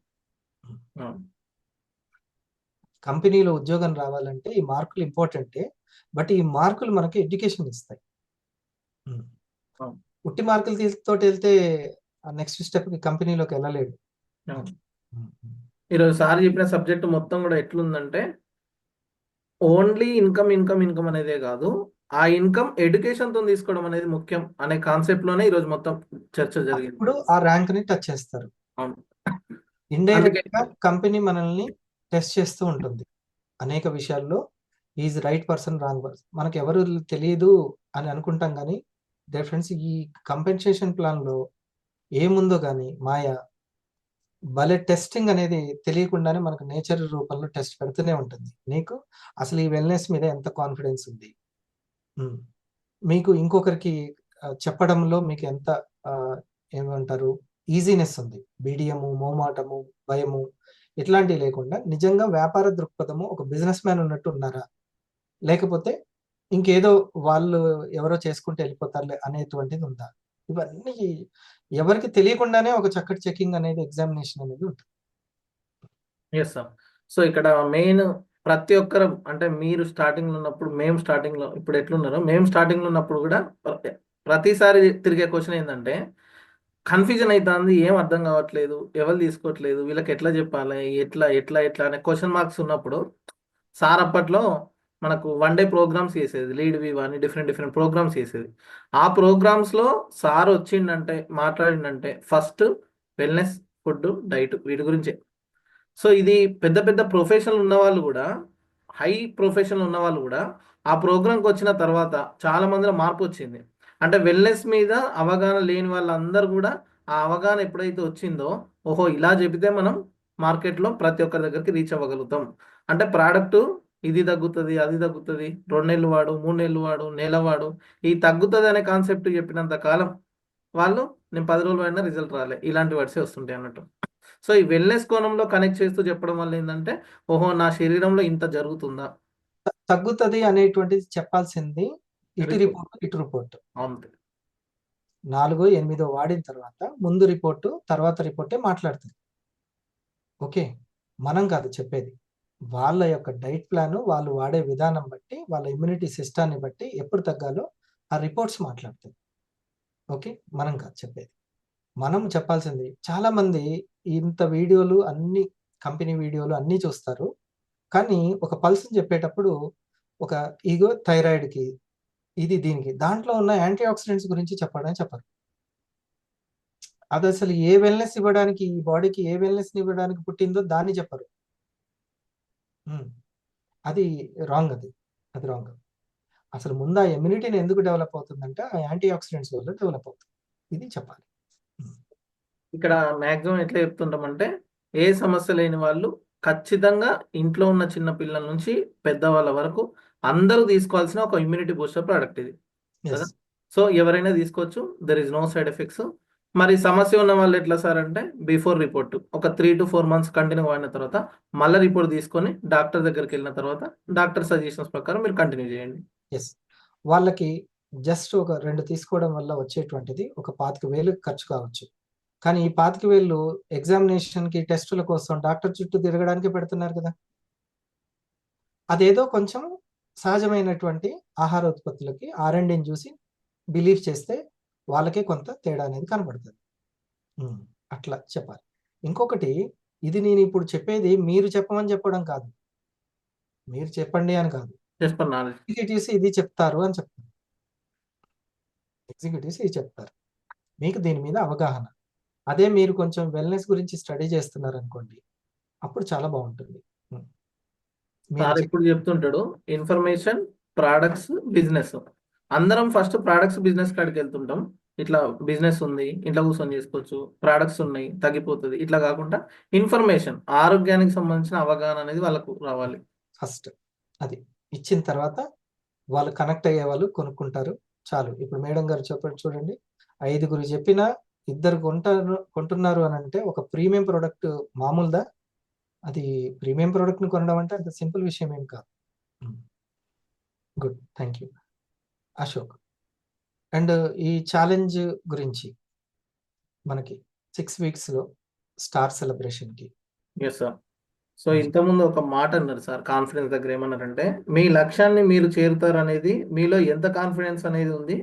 కంపెనీలో ఉద్యోగం రావాలంటే ఈ మార్కులు ఇంపార్టెంటే, బట్ ఈ మార్కులు మనకి ఎడ్యుకేషన్ ఇస్తాయి. ఉట్టి మార్కులు తోటి వెళ్తే నెక్స్ట్ స్టెప్ కి కంపెనీలోకి వెళ్ళలేడు. ఈరోజు సార్ చెప్పిన సబ్జెక్ట్ మొత్తం కూడా ఎట్లుందంటే ఓన్లీ ఇన్కమ్ ఇన్కమ్ ఇన్కమ్ అనేదే కాదు, ఆ ఇన్కమ్ ఎడ్యుకేషన్ తో తీసుకోవడం అనేది ముఖ్యం అనే కాన్సెప్ట్ లోనే ఈరోజు మొత్తం చర్చ జరిగింది. ఇప్పుడు ఆ ర్యాంక్ ని టచ్ చేస్తారు. అవును, ఇండైరెక్ట్ గా కంపెనీ మనల్ని టెస్ట్ చేస్తూ ఉంటుంది అనేక విషయాల్లో. Is right person, wrong person మనకు ఎవరు తెలియదు అని అనుకుంటాం. కానీ డే ఫ్రెండ్స్, ఈ కంపెన్సేషన్ ప్లాన్ లో ఏముందో కానీ మాయ భలే టెస్టింగ్ అనేది తెలియకుండానే మనకు నేచర్ రూపంలో టెస్ట్ పెడుతూనే ఉంటుంది. నీకు అసలు ఈ వెల్నెస్ మీద ఎంత కాన్ఫిడెన్స్ ఉంది, మీకు ఇంకొకరికి చెప్పడంలో మీకు ఎంత ఏమంటారు ఈజీనెస్ ఉంది, బిడియము, మోమాటము, భయము ఇట్లాంటివి లేకుండా నిజంగా వ్యాపార దృక్పథము, ఒక బిజినెస్ మ్యాన్ ఉన్నట్టు ఉన్నారా, లేకపోతే ఇంకేదో వాళ్ళు ఎవరో చేసుకుంటూ వెళ్ళిపోతారులే అనేటువంటిది ఉందా. ఇవన్నీ ఎవరికి తెలియకుండానే ఒక చక్కటి చెకింగ్ అనేది, ఎగ్జామినేషన్ అనేది ఉంటుంది. Yes sir. సో ఇక్కడ మెయిన్ ప్రతి ఒక్కరు అంటే మీరు స్టార్టింగ్ లో ఉన్నప్పుడు, మేము స్టార్టింగ్ లో ఇప్పుడు ఎట్లున్నారో, మేము స్టార్టింగ్ లో ఉన్నప్పుడు కూడా ప్రతిసారి తిరిగే క్వశ్చన్ ఏంటంటే కన్ఫ్యూజన్ అవుతుంది, ఏం అర్థం కావట్లేదు, ఎవరు తీసుకోవట్లేదు, వీళ్ళకి ఎట్లా చెప్పాలి, ఎట్లా ఎట్లా ఎట్లా అనే క్వశ్చన్ మార్క్స్ ఉన్నప్పుడు సార్ అప్పట్లో మనకు 1 డే ప్రోగ్రామ్స్ చేసేది, లీడ్ వీవ్ అని డిఫరెంట్ ప్రోగ్రామ్స్ చేసేది. ఆ ప్రోగ్రామ్స్లో సార్ వచ్చిండంటే, మాట్లాడిండంటే ఫస్ట్ వెల్నెస్, ఫుడ్, డైట్ వీటి గురించే. సో ఇది పెద్ద పెద్ద ప్రొఫెషనల్ ఉన్న వాళ్ళు కూడా, హై ప్రొఫెషనల్ ఉన్న వాళ్ళు కూడా ఆ ప్రోగ్రామ్కి వచ్చిన తర్వాత చాలా మందిలో మార్పు వచ్చింది. అంటే వెల్నెస్ మీద అవగాహన లేని వాళ్ళందరూ కూడా ఆ అవగాహన ఎప్పుడైతే వచ్చిందో, ఓహో ఇలా చెబితే మనం మార్కెట్లో ప్రతి ఒక్కరి దగ్గరికి రీచ్ అవ్వగలుగుతాం. అంటే ప్రోడక్ట్ ఇది తగ్గుతుంది, అది తగ్గుతుంది, 2 నెలలు వాడు, 3 నెలలు వాడు, నెల వాడు, ఈ తగ్గుతుంది అనే కాన్సెప్ట్ చెప్పినంత కాలం వాళ్ళు నేను 10 రోజులు వాడినా రిజల్ట్ రాలే, ఇలాంటి వర్డ్సే వస్తుంటాయి అన్నట్టు. సో ఈ వెల్నెస్ కోణంలో కనెక్ట్ చేస్తూ చెప్పడం వల్ల ఏంటంటే, ఓహో నా శరీరంలో ఇంత జరుగుతుందా, తగ్గుతుంది అనేటువంటిది చెప్పాల్సింది ఇటు రిపోర్ట్. అంతే. 4, 8 వాడిన తర్వాత ముందు రిపోర్టు, తర్వాత రిపోర్టే మాట్లాడుతుంది. ఓకే, మనం కాదు చెప్పేది. వాళ్ళ యొక్క డైట్ ప్లాన్, వాళ్ళు వాడే విధానం బట్టి, వాళ్ళ ఇమ్యూనిటీ సిస్టాన్ని బట్టి ఎప్పుడు తగ్గాలో ఆ రిపోర్ట్స్ మాట్లాడతాయి. ఓకే. మనం కాదు చెప్పేది. మనం చెప్పాల్సింది చాలా మంది ఇంత వీడియోలు అన్ని కంపెనీ వీడియోలు అన్నీ చూస్తారు. కానీ ఒక పల్స్‌ని చెప్పేటప్పుడు ఒక ఇగో థైరాయిడ్‌కి, ఇది దీనికి దాంట్లో ఉన్న యాంటీ ఆక్సిడెంట్స్ గురించి చెప్పరు. అదసలు ఏ వెల్‌నెస్ ఇవ్వడానికి, ఈ బాడీకి ఏ వెల్‌నెస్‌ని ఇవ్వడానికి పుట్టిందో దాన్ని చెప్పరు. హ్మ్. అది రాంగ్ అది. అది రాంగ్. అసలు ముందు ఆ ఇమ్యూనిటీని ఎందుకు డెవలప్ అవుతుందంటే, ఆ యాంటీ ఆక్సిడెంట్స్ వల్ల డెవలప్ అవుతుంది. ఇది చెప్పాలి. హ్మ్. ఇక్కడ మాక్సిమం ఎట్లా చెప్తుంటామంటే ఏ సమస్య లేని వాళ్ళు ఖచ్చితంగా ఇంట్లో ఉన్న చిన్న పిల్లల నుంచి పెద్దవాళ్ళ వరకు అందరూ తీసుకోవాల్సిన ఒక ఇమ్యూనిటీ బూస్టర్ ప్రోడక్ట్ ఇది కదా. యెస్. సో ఎవరైనా తీసుకోవచ్చు, there is no side effects. మరి సమస్య ఉన్న వాళ్ళు ఎట్లా సార్ అంటే బిఫోర్ రిపోర్ట్ ఒక 3 to 4 months కంటిన్యూ అయిన తర్వాత మళ్ళీ రిపోర్ట్ తీసుకొని డాక్టర్ దగ్గరికి వెళ్ళిన తర్వాత డాక్టర్ సజెషన్స్ ప్రకారం మీరు కంటిన్యూ చేయండి. యెస్. వాళ్ళకి జస్ట్ ఒక 2 తీసుకోవడం వల్ల వచ్చేటువంటిది ఒక 25,000 ఖర్చు కావచ్చు. కానీ ఈ 25,000 ఎగ్జామినేషన్‌కి, టెస్టుల కోసం డాక్టర్ చుట్టూ తిరగడానికి పెడుతున్నారు కదా! అదేదో కొంచెం సహజమైనటువంటి ఆహార ఉత్పత్తులకి ఆర్&డిని చూసి బిలీవ్ చేస్తే వాళ్ళకే కొంత తేడా అనేది కనపడుతది. హ్మ్. అట్లా చెప్పాలి. ఇంకొకటి, ఇది నేనిప్పుడు చెప్పేది మీరు చెప్పమని చెప్పడం కాదు. మీరు చెప్పండి అని కాదు. Just for knowledge. ఎగ్జిక్యూటివ్స్ ఇది చెప్తారు అని చెప్తాను. ఎగ్జిక్యూటివ్స్ ఇది చెప్తారు. మీకు దీని మీద అవగాహన. అదే మీరు కొంచెం వెల్‌నెస్ గురించి స్టడీ చేస్తున్నారనుకోండి, అప్పుడు చాలా బావుంటుంది. హ్మ్. మీరు సార్ ఎప్పుడు చెప్తుంటాడు ఇన్ఫర్మేషన్, ప్రోడక్ట్స్, బిజినెస్. అందరం ఫస్ట్ ప్రోడక్ట్స్ బిజినెస్ కాడికి వెళ్తుంటాం. ఇట్లా బిజినెస్ ఉంది, ఇంట్లో కూర్చొని చేసుకోవచ్చు, ప్రోడక్ట్స్ ఉన్నాయి తగ్గిపోతుంది, ఇట్లా కాకుండా ఇన్ఫర్మేషన్, ఆరోగ్యానికి సంబంధించిన అవగాహన అనేది వాళ్ళకు రావాలి. ఫస్ట్ అది ఇచ్చిన తర్వాత వాళ్ళు కనెక్ట్ అయ్యేవాళ్ళు కొనుక్కుంటారు. చాలు. ఇప్పుడు మేడం గారు చెప్పారు చూడండి. 5గురు చెప్పినా ఇద్దరు కొంటున్నారు అనంటే ఒక ప్రీమియం ప్రొడక్ట్ మామూలుదా? అది ప్రీమియం ప్రొడక్ట్‌ని కొనడం అంటే అంత సింపుల్ విషయం ఏం కాదు. హ్మ్. Good. Thank you. Ashok. And ఈ ఛాలెంజ్ గురించి మనకి 6 వీక్స్‌లో స్టార్ సెలబ్రేషన్‌కి ఎస్ సార్. సో ఇంతకుముందు ఒక మాట అన్నారు సార్ కాన్ఫిడెన్స్ దగ్గర, ఏమన్నారంటే మీ లక్ష్యాన్ని మీరు చేరుతారు అనేది మీలో ఎంత కాన్ఫిడెన్స్ అనేది ఉంది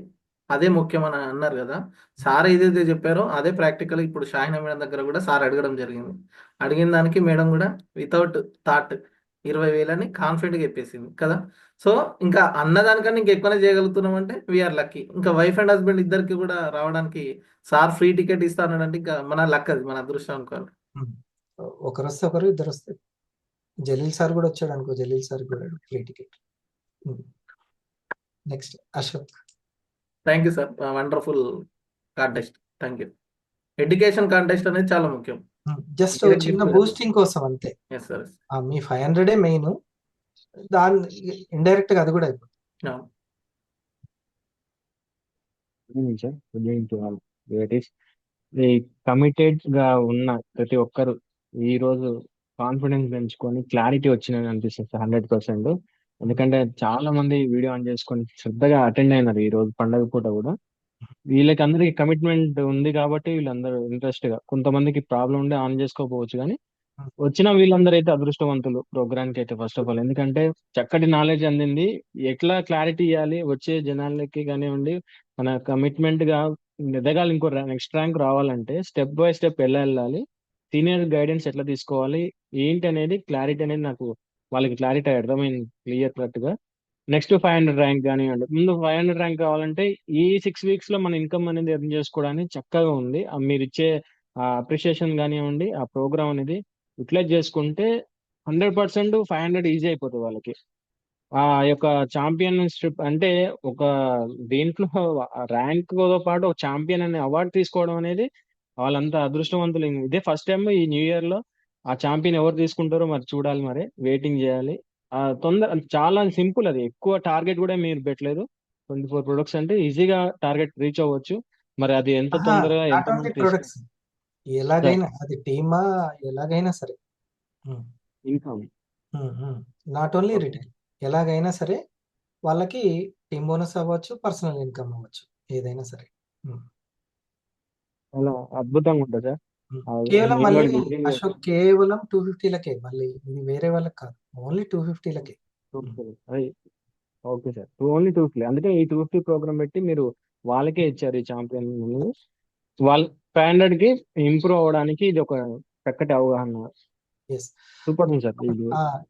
అదే ముఖ్యం అని అన్నారు కదా. సార్ ఏదైతే చెప్పారో అదే ప్రాక్టికల్ ఇప్పుడు షాహినా మేడం దగ్గర కూడా సార్ అడగడం జరిగింది. అడిగిన దానికి మేడం కూడా వితౌట్ థాట్ 20,000 అని కాన్ఫిడెంట్గా చెప్పేసింది కదా. సో ఇంకా అన్నదానికన్నా ఇంకా ఎక్కువనే చేయగలుగుతున్నాం అంటే వీఆర్ లక్కీ. ఇంకా వైఫ్ అండ్ హస్బెండ్ ఇద్దరికి కూడా రావడానికి సార్ ఫ్రీ టికెట్ ఇస్తానంటే ఇంకా మన లక్, అది మన అదృష్టం అనుకోవాలి. హ్మ్. ఒకరొస్తే ఒకరు, ఇద్దరొస్తే జలీల్ సార్ కూడా వచ్చాడనుకో, జలీల్ సార్ కూడా ఫ్రీ టికెట్. హ్మ్. Next Ashok. Thank you sir, wonderful contest. Thank you. Education contest అనేది చాలా ముఖ్యం. జస్ట్ మీరే చిన్న gift- బూస్టింగ్ కోసం అంతే. Yes sir. మీ 500 మెయిన్. దాని ఇండైరెక్ట్ గా అది కూడా అయిపోతుంది. Good evening, sir. Good evening to all devotees. ఈ కమిటెడ్ గా ఉన్న ప్రతి ఒక్కరు ఈ రోజు కాన్ఫిడెన్స్ పెంచుకొని క్లారిటీ వచ్చిందని అనిపిస్తుంది 100%. ఎందుకంటే చాలా మంది వీడియో ఆన్ చేసుకొని శ్రద్ధగా అటెండ్ అయినారు ఈ రోజు పండగ పూట కూడా. వీళ్ళకి అందరికి కమిట్మెంట్ ఉంది కాబట్టి వీళ్ళందరూ ఇంట్రెస్ట్ గా, కొంతమందికి ప్రాబ్లం ఉండి ఆన్ చేసుకోకపోవచ్చు కానీ వచ్చిన వీళ్ళందరూ అయితే అదృష్టవంతులు ప్రోగ్రామ్ కి అయితే. ఫస్ట్ ఆఫ్ ఆల్ ఎందుకంటే చక్కటి నాలెడ్జ్ అందింది, ఎట్లా క్లారిటీ ఇవ్వాలి వచ్చే జనాలకి కానివ్వండి, మన కమిట్మెంట్ గా ఎదగాలి, ఇంకో నెక్స్ట్ ర్యాంక్ రావాలంటే స్టెప్ బై స్టెప్ ఎలా వెళ్ళాలి, సీనియర్ గైడెన్స్ ఎట్లా తీసుకోవాలి ఏంటి అనేది క్లారిటీ అనేది నాకు వాళ్ళకి క్లారిటీ అర్థమైంది క్లియర్ కట్ గా. నెక్స్ట్ 500 ర్యాంక్ కానివ్వండి, ముందు 500 ర్యాంక్ కావాలంటే ఈ 6 వీక్స్ లో మన ఇన్కమ్ అనేది ఎర్న్ చేసుకోవడానికి చక్కగా ఉంది. మీరు ఇచ్చే అప్రిషియేషన్ కానివ్వండి, ఆ ప్రోగ్రామ్ అనేది యూటిలైజ్ చేసుకుంటే 100% 500 ఈజీ అయిపోతుంది వాళ్ళకి. ఆ యొక్క ఛాంపియన్షిప్ అంటే ఒక దేంట్లో ర్యాంక్ తో పాటు ఒక ఛాంపియన్ అనే అవార్డు తీసుకోవడం అనేది వాళ్ళంతా అదృష్టవంతులు. ఇదే ఫస్ట్ టైం ఈ న్యూ ఇయర్ లో ఆ ఛాంపియన్ ఎవరు తీసుకుంటారో మరి చూడాలి, మరి వెయిటింగ్ చేయాలి. తొందర చాలా సింపుల్, అది ఎక్కువ టార్గెట్ కూడా మీరు పెట్టలేదు. 24 ప్రొడక్ట్స్ అంటే ఈజీగా టార్గెట్ రీచ్ అవ్వచ్చు. మరి అది ఎంత తొందరగా నాట్ ఎంత ఓన్లీ మంది ప్రొడక్ట్స్, ఎలాగైనా అది టీమా ఎలాగైనా సరే. Income not only Okay. Retail, ఎలాగైనా సరే వాళ్ళకి టీమ్ బోనస్ అవ్వచ్చు, పర్సనల్ ఇన్కమ్ అవ్వచ్చు, ఏదైనా సరే. చాలా అద్భుతంగా ఉంటుంది సార్. కేవలం నేను మళ్ళీ కూడా డిగ్రీ అశోక్ కేవలం 250లకే, మళ్ళీ ఇది వేరే వాళ్ళకి కాదు, ఓన్లీ 250లకే. Okay sir, only 250. అందుకే ఈ 250 ప్రోగ్రామ్ పెట్టి మీరు వాళ్ళకే ఇచ్చారు ఈ ఛాంపియన్. వాళ్ళ 500 కి ఇంప్రూవ్ అవ్వడానికి ఇది ఒక చక్కటి అవగాహన. ఎస్, సూపర్ సార్ ఇది.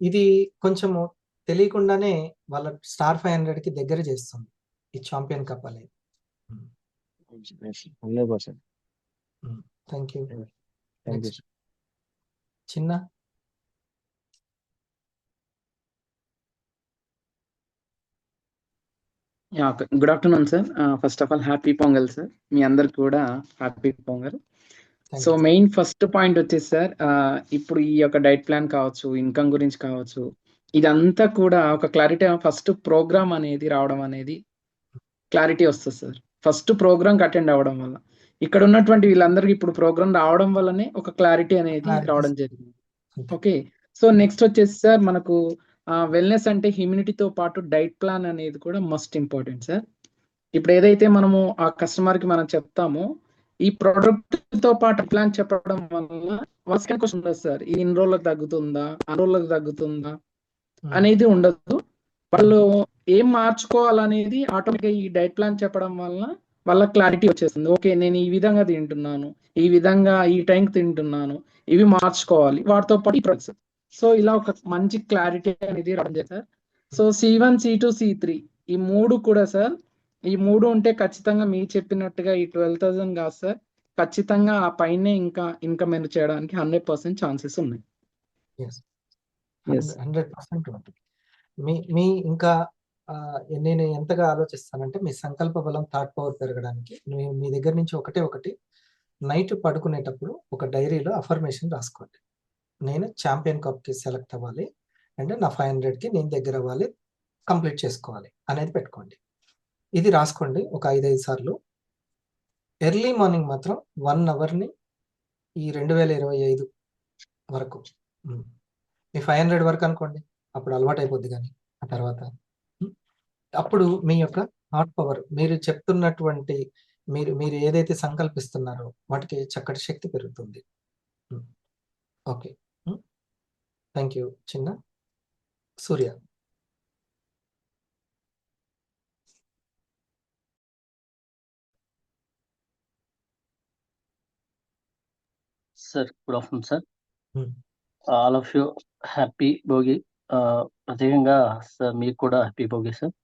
ఇది కొంచెము తెలియకుండానే వాళ్ళ స్టార్ 500కి దగ్గర చేస్తుంది ఈ ఛాంపియన్ కప్ అనేది. 100%. Thank you. Thank you. చిన్న good afternoon sir. First of all happy Pongal sir, మీ అందరికి కూడా happy Pongal. So main first point వచ్చేసి సార్, ఇప్పుడు ఈ యొక్క డైట్ ప్లాన్ కావచ్చు, ఇన్కమ్ గురించి కావచ్చు, ఇదంతా కూడా ఒక క్లారిటీ. ఫస్ట్ ప్రోగ్రామ్ అనేది రావడం అనేది క్లారిటీ వస్తుంది సార్. ఫస్ట్ ప్రోగ్రామ్ అటెండ్ అవ్వడం వల్ల ఇక్కడ ఉన్నటువంటి వీళ్ళందరికీ ఇప్పుడు ప్రోగ్రామ్ రావడం వల్లనే ఒక క్లారిటీ అనేది రావడం జరిగింది. ఓకే, సో నెక్స్ట్ వచ్చేసి సార్ మనకు వెల్నెస్ అంటే ఇమ్యూనిటీతో పాటు డైట్ ప్లాన్ అనేది కూడా మస్ట్ ఇంపార్టెంట్ సార్. ఇప్పుడు ఏదైతే మనము ఆ కస్టమర్ కి మనం చెప్తామో ఈ ప్రొడక్ట్ తో పాటు ప్లాన్ చెప్పడం వల్ల వాళ్ళకి క్వశ్చన్ ఉండదు సార్, ఈ ఇన్ని రోజులకు తగ్గుతుందా, ఆ రోజులకు తగ్గుతుందా అనేది ఉండదు. వాళ్ళు ఏం మార్చుకోవాలనేది ఆటోమేటిక్గా ఈ డైట్ ప్లాన్ చెప్పడం వల్ల వాళ్ళ క్లారిటీ వచ్చేస్తుంది. ఓకే, నేను ఈ విధంగా తింటున్నాను, ఈ విధంగా ఈ టైంకి తింటున్నాను, ఇవి మార్చుకోవాలి, వాటితో పాటు ఈ ప్రొడక్ట్స్. సో ఇలా ఒక మంచి క్లారిటీ అనేది రావడం sir. So C1, C2, C3 ఈ మూడు కూడా సార్, ఈ మూడు ఉంటే ఖచ్చితంగా మీరు చెప్పినట్టుగా ఈ 12,000 కాదు సార్, ఖచ్చితంగా ఆ పైనే ఇంకా ఇన్కమ్ ఎర్న్ చేయడానికి 100% ఛాన్సెస్ ఉన్నాయి. 100% ఉంటుంది. మీ ఇంకా నేను ఎంతగా ఆలోచిస్తానంటే మీ సంకల్ప బలం, థాట్ పవర్ పెరగడానికి మీ దగ్గర నుంచి ఒకటి నైట్ పడుకునేటప్పుడు ఒక డైరీలో అఫర్మేషన్ రాసుకోండి. నేను ఛాంపియన్ కప్కి సెలెక్ట్ అవ్వాలి అండ్ నా 500కి నేను దగ్గర అవ్వాలి, కంప్లీట్ చేసుకోవాలి అనేది పెట్టుకోండి. ఇది రాసుకోండి ఒక 5 సార్లు. ఎర్లీ మార్నింగ్ మాత్రం 1 అవర్ని ఈ 2025 వరకు, మీ 500 వరకు అనుకోండి, అప్పుడు అలవాటు అయిపోద్ది. కానీ ఆ తర్వాత అప్పుడు మీ యొక్క థాట్ పవర్, మీరు చెప్తున్నటువంటి మీరు ఏదైతే సంకల్పిస్తున్నారో వాటికి చక్కటి శక్తి పెరుగుతుంది. Okay, thank you. చిన్న Surya. Sir good afternoon sir. All of you happy Bhogi. ప్రత్యేకంగా సార్ మీకు కూడా హ్యాపీ భోగి సార్.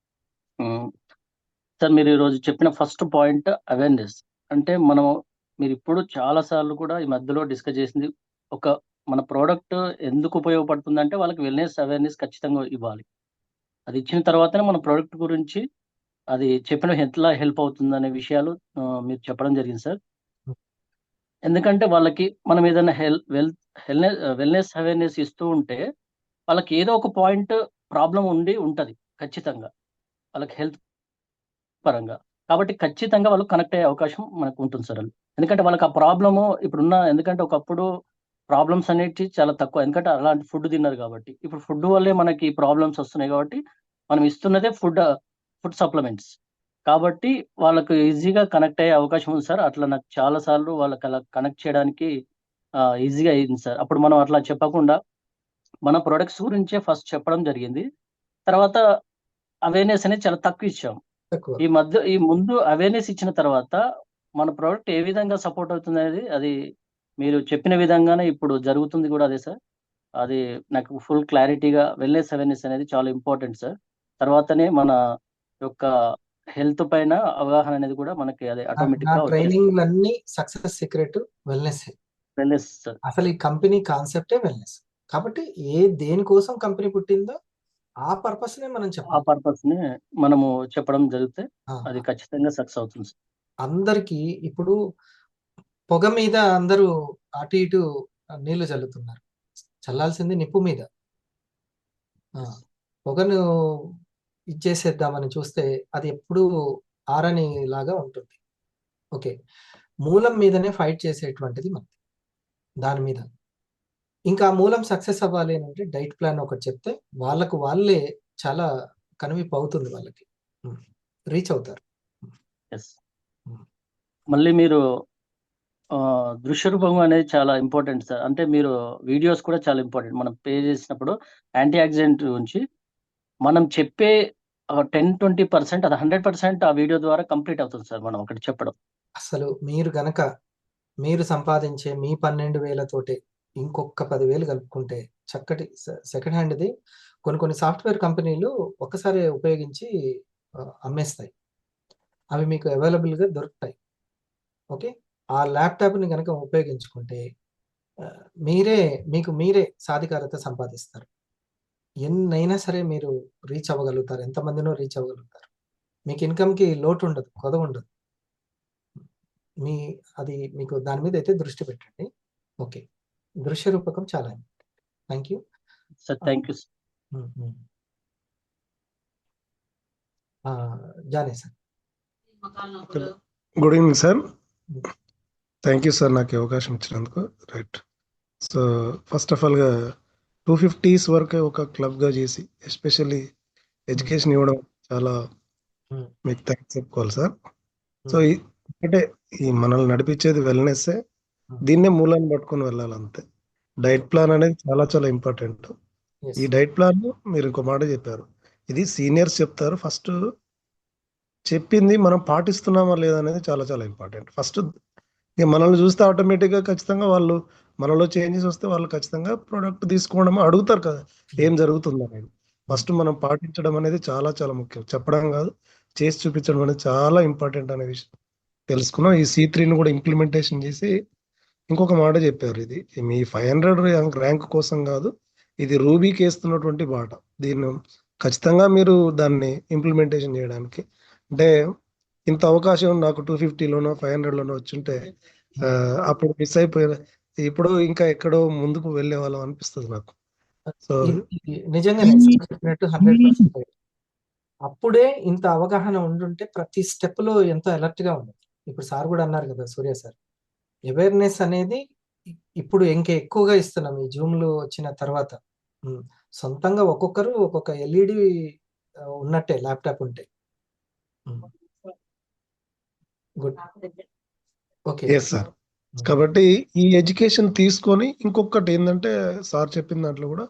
సార్ మీరు ఈరోజు చెప్పిన ఫస్ట్ పాయింట్ అవేర్నెస్. అంటే మీరు ఇప్పుడు చాలా సార్లు కూడా ఈ మధ్యలో డిస్కస్ చేసింది, ఒక మన ప్రోడక్ట్ ఎందుకు ఉపయోగపడుతుంది అంటే వాళ్ళకి వెల్నెస్ అవేర్నెస్ ఖచ్చితంగా ఇవ్వాలి. అది ఇచ్చిన తర్వాతనే మన ప్రోడక్ట్ గురించి అది చెప్పిన ఎట్లా హెల్ప్ అవుతుంది అనే విషయాలు మీరు చెప్పడం జరిగింది సార్. ఎందుకంటే వాళ్ళకి మనం ఏదైనా వెల్నెస్ అవేర్నెస్ ఇస్తూ ఉంటే వాళ్ళకి ఏదో ఒక పాయింట్ ప్రాబ్లం ఉంటది ఖచ్చితంగా వాళ్ళకి హెల్త్ పరంగా. కాబట్టి ఖచ్చితంగా వాళ్ళు కనెక్ట్ అయ్యే అవకాశం మనకు ఉంటుంది సార్. ఎందుకంటే వాళ్ళకి ఆ ప్రాబ్లము ఇప్పుడున్న, ఎందుకంటే ఒకప్పుడు ప్రాబ్లమ్స్ అనేవి చాలా తక్కువ, ఎందుకంటే అలాంటి ఫుడ్ తిన్నారు కాబట్టి. ఇప్పుడు ఫుడ్ వల్లే మనకి ప్రాబ్లమ్స్ వస్తున్నాయి కాబట్టి మనం ఇస్తున్నదే ఫుడ్ సప్లిమెంట్స్. కాబట్టి వాళ్ళకు ఈజీగా కనెక్ట్ అయ్యే అవకాశం ఉంది సార్. అట్లా నాకు చాలా సార్లు వాళ్ళకి అలా కనెక్ట్ చేయడానికి ఈజీగా అయింది సార్. అప్పుడు మనం అట్లా చెప్పకుండా మన ప్రొడక్ట్స్ గురించే ఫస్ట్ చెప్పడం జరిగింది. తర్వాత అవేర్నెస్ అనేది చాలా తక్కువ ఇచ్చాం. ఈ ముందు అవేర్నెస్ ఇచ్చిన తర్వాత మన ప్రోడక్ట్ ఏ విధంగా సపోర్ట్ అవుతుంది అనేది, అది మీరు చెప్పిన విధంగానే ఇప్పుడు జరుగుతుంది కూడా అదే సార్. అది నాకు ఫుల్ క్లారిటీగా వెల్నెస్ అవేర్నెస్ అనేది చాలా ఇంపార్టెంట్ సార్. తర్వాతనే మన యొక్క హెల్త్ పైన అవగాహన అనేది కూడా మనకి అదే ఆటోమేటిక్ గా ట్రైనింగ్ అన్ని సక్సెస్ సీక్రెట్ వెల్నెస్ సార్. అసలు ఈ కంపెనీ కాన్సెప్టే వెల్నెస్. కాబట్టి దేనికోసం కంపెనీ పుట్టిందో ఆ పర్పస్ నే మనం చెప్పాలి. ఆ పర్పస్ ని మనము చెప్పడం జరిగితే అది ఖచ్చితంగా సక్సెస్ అవుతుంది సార్. అందరికి ఇప్పుడు పొగ మీద అందరూ అటు ఇటు నీళ్లు చల్లుతున్నారు, చల్లాల్సింది నిప్పు మీద. పొగను ఇచ్చేసేద్దామని చూస్తే అది ఎప్పుడూ ఆరని లాగా ఉంటుంది. ఓకే, మూలం మీదనే ఫైట్ చేసేటువంటిది మనకి. దాని మీద ఇంకా మూలం సక్సెస్ అవ్వాలి అంటే డైట్ ప్లాన్ ఒకటి చెప్తే వాళ్ళే చాలా కనువిప్పు అవుతుంది, వాళ్ళకి రీచ్ అవుతారు. మళ్ళీ మీరు దృశ్య రూపం అనేది చాలా ఇంపార్టెంట్ సార్. అంటే మీరు వీడియోస్ కూడా చాలా ఇంపార్టెంట్. మనం పే చేసినప్పుడు యాంటీ ఆక్సిడెంట్ గురించి మనం చెప్పే 10-20% అది 100% ఆ వీడియో ద్వారా కంప్లీట్ అవుతుంది సార్ మనం అక్కడ చెప్పడం. అసలు మీరు సంపాదించే మీ 12,000 తోటి ఇంకొక 10,000 కలుపుకుంటే చక్కటి సెకండ్ హ్యాండ్ది కొన్ని సాఫ్ట్వేర్ కంపెనీలు ఒక్కసారి ఉపయోగించి అమ్మేస్తాయి. అవి మీకు అవైలబుల్గా దొరుకుతాయి. ఓకే, ఆ ల్యాప్టాప్ని కనుక ఉపయోగించుకుంటే మీరే సాధికారత సంపాదిస్తారు. ఎన్నైనా సరే మీరు రీచ్ అవ్వగలుగుతారు, ఎంతమందినో రీచ్ అవ్వగలుగుతారు. మీకు ఇన్కమ్కి లోటు ఉండదు, కొదవ ఉండదు. అది మీకు దాని మీద అయితే దృష్టి పెట్టండి. ఓకే, దృశ్య రూపకం చాలా thank you sir. Thank you. జానే sir. Good evening sir. Thank you sir నాకు ఈ అవకాశం ఇచ్చినందుకు. రైట్. సో ఫస్ట్ ఆఫ్ ఆల్గా 250s వరకు ఒక క్లబ్గా చేసి ఎస్పెషల్లీ ఎడ్యుకేషన్ ఇవ్వడం చాలా మీకు థ్యాంక్స్ చెప్పుకోవాలి సార్. సో అంటే ఈ మనల్ని నడిపించేది వెల్నెస్సే, దీన్నే మూలాన్ని పట్టుకొని వెళ్ళాలి అంతే. డైట్ ప్లాన్ అనేది చాలా చాలా ఇంపార్టెంట్. ఈ డైట్ ప్లాన్ మీరు ఇంకో మాట చెప్పారు, ఇది సీనియర్స్ చెప్తారు. ఫస్ట్ చెప్పింది మనం పాటిస్తున్నామా లేదా అనేది చాలా చాలా ఇంపార్టెంట్. ఫస్ట్ ఇక మనల్ని చూస్తే ఆటోమేటిక్గా ఖచ్చితంగా వాళ్ళు మనలో చేంజెస్ వస్తే వాళ్ళు ఖచ్చితంగా ప్రోడక్ట్ తీసుకోవడం అడుగుతారు కదా, ఏం జరుగుతుంది అనేది. ఫస్ట్ మనం పాటించడం అనేది చాలా చాలా ముఖ్యం. చెప్పడం కాదు, చేసి చూపించడం అనేది చాలా ఇంపార్టెంట్ అనే విషయం తెలుసుకున్నాం. ఈ C3ని కూడా ఇంప్లిమెంటేషన్ చేసి ఇంకొక మాట చెప్పారు, ఇది మీ 500 ర్యాంక్ కోసం కాదు, ఇది రూబీకి వేస్తున్నటువంటి బాట. దీన్ని ఖచ్చితంగా మీరు దాన్ని ఇంప్లిమెంటేషన్ చేయడానికి, అంటే ఇంత అవకాశం నాకు 250లోనో 500లోనో వచ్చుంటే అప్పుడు మిస్ అయిపోయిన, ఇప్పుడు ఇంకా ఎక్కడో ముందుకు వెళ్ళే వాళ్ళం అనిపిస్తుంది నాకు. సో నిజంగానే చెప్పినట్టు 100%. అప్పుడే ఇంత అవగాహన ఉండుంటే ప్రతి స్టెప్ లో ఎంతో అలర్ట్ గా ఉండదు. ఇప్పుడు సార్ కూడా అన్నారు కదా, సూర్య సార్, అవేర్నెస్ అనేది ఇప్పుడు ఇంకా ఎక్కువగా ఇస్తున్నాం ఈ జూమ్లు వచ్చిన తర్వాత. సొంతంగా ఒక్కొక్కరు ఒక్కొక్క LED ఉన్నట్టే ల్యాప్టాప్ ఉంటే. గుడ్. Okay yes sir. కాబట్టి ఈ ఎడ్యుకేషన్ తీసుకొని ఇంకొకటి ఏంటంటే సార్ చెప్పిన దాంట్లో కూడా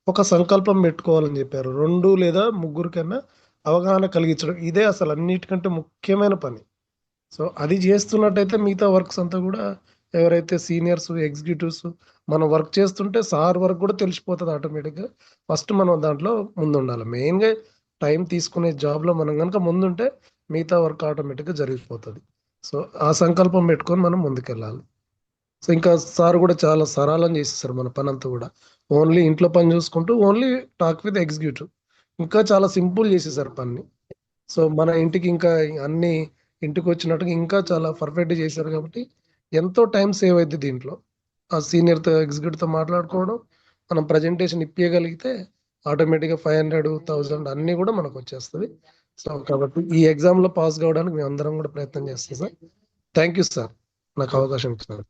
ఒక సంకల్పం పెట్టుకోవాలని చెప్పారు. 2 లేదా 3 కన్నా అవగాహన కలిగించడం, ఇదే అసలు అన్నిటికంటే ముఖ్యమైన పని. సో అది చేస్తున్నట్టయితే మిగతా వర్క్స్ అంతా కూడా ఎవరైతే సీనియర్స్ ఎగ్జిక్యూటివ్స్ మనం వర్క్ చేస్తుంటే సార్ వర్క్ కూడా తెలిసిపోతుంది ఆటోమేటిక్గా. ఫస్ట్ మనం దాంట్లో ముందు ఉండాలి. మెయిన్గా టైం తీసుకునే జాబ్లో మనం కనుక ముందుంటే మిగతా వర్క్ ఆటోమేటిక్గా జరిగిపోతుంది. సో ఆ సంకల్పం పెట్టుకొని మనం ముందుకెళ్ళాలి. సో ఇంకా సార్ కూడా చాలా సరళం చేసేసారు మన పని అంతా కూడా. ఓన్లీ ఇంట్లో పని చూసుకుంటూ ఓన్లీ టాక్ విత్ ఎగ్జిక్యూటివ్, ఇంకా చాలా సింపుల్ చేసేసారు పని. సో మన ఇంటికి ఇంకా అన్ని ఇంటికి వచ్చినట్టుగా ఇంకా చాలా పర్ఫెక్ట్ చేశారు. కాబట్టి ఎంతో టైం సేవ్ అవుతుంది దీంట్లో. ఆ సీనియర్తో ఎగ్జిక్యూటివ్తో మాట్లాడుకోవడం, మనం ప్రజెంటేషన్ ఇప్పగలిగితే ఆటోమేటిక్గా 500, 1000 అన్నీ కూడా మనకు వచ్చేస్తుంది. సో కాబట్టి ఈ ఎగ్జామ్లో పాస్ కావడానికి మేము అందరం కూడా ప్రయత్నం చేస్తాం సార్. థ్యాంక్ యూ సార్ నాకు అవకాశం ఇచ్చినారు.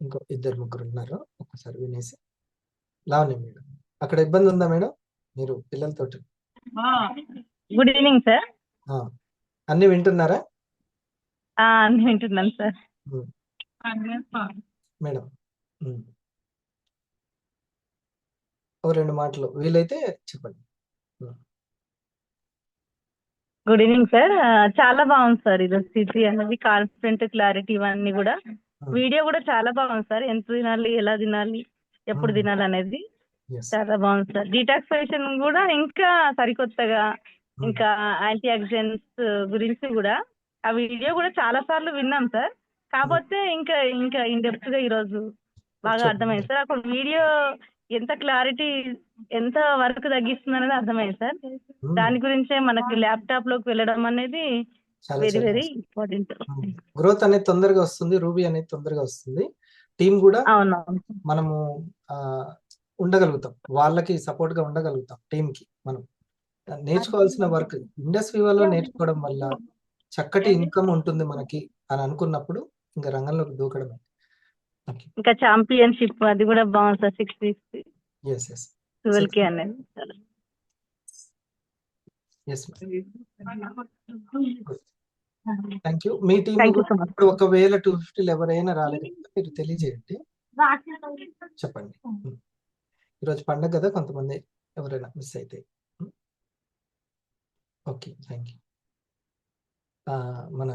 ఇంకో 2-3 ఉన్నారు, ఒక్కసారి వినేసి. లావణ్య మేడం, అక్కడ ఇబ్బంది ఉందా మేడం మీరు పిల్లలతోటి? Good evening sir. అన్ని వింటున్నారా? అన్ని వింటున్నాను సార్. మేడం ఓ 2 మాటలు వీలైతే చెప్పండి. Good evening sir. చాలా బాగుంది సార్ ఇది C3 అనేది, కాన్ఫిడెంట్, క్లారిటీ ఇవన్నీ కూడా. వీడియో కూడా చాలా బాగుంది సార్. ఎంత తినాలి, ఎలా తినాలి, ఎప్పుడు తినాలి అనేది చాలా బాగుంది సార్. డీటాక్సిఫికేషన్ కూడా ఇంకా సరికొత్తగా, ఇంకా యాంటీ ఆక్సిడెంట్స్ గురించి కూడా ఆ వీడియో కూడా చాలా సార్లు విన్నాం సార్. కాకపోతే ఇంకా ఇంకా ఇన్ డెప్త్ గా ఈరోజు బాగా అర్థమైంది సార్. అక్కడ వీడియో ఎంత క్లారిటీ, ఎంత వర్క్ తగ్గిస్తుంది అనేది అర్థమైంది సార్. దాని గురించే మనకి ల్యాప్టాప్ లోకి వెళ్ళడం అనేది వెరీ వెరీ ఇంపార్టెంట్. గ్రోత్ అనేది తొందరగా వస్తుంది, రూబీ అనేది తొందరగా వస్తుంది. టీం కూడా మనము ఉండగలుగుతాం, వాళ్ళకి సపోర్ట్ గా ఉండగలుగుతాం. టీం కి మనం నేర్చుకోవాల్సిన వర్క్ ఇండస్ వివాలో నేర్చుకోవడం వల్ల చక్కటి ఇన్కమ్ ఉంటుంది మనకి అని అనుకున్నప్పుడు ఇంకా రంగంలోకి దూకడమే. ఇంకా ఛాంపియన్షిప్ అది కూడా బాగుంది సార్. 12K అనేది థ్యాంక్ యూ. మీ టీంలో థ్యాంక్ యూ కూడా సో మచ్. ఇప్పుడు ఒకవేళ 250 ఎవరైనా రాలేకపోతే మీరు తెలియజేయండి, చెప్పండి. ఈరోజు పండగ కదా, కొంతమంది ఎవరైనా మిస్ అయితే. Okay, thank you. మన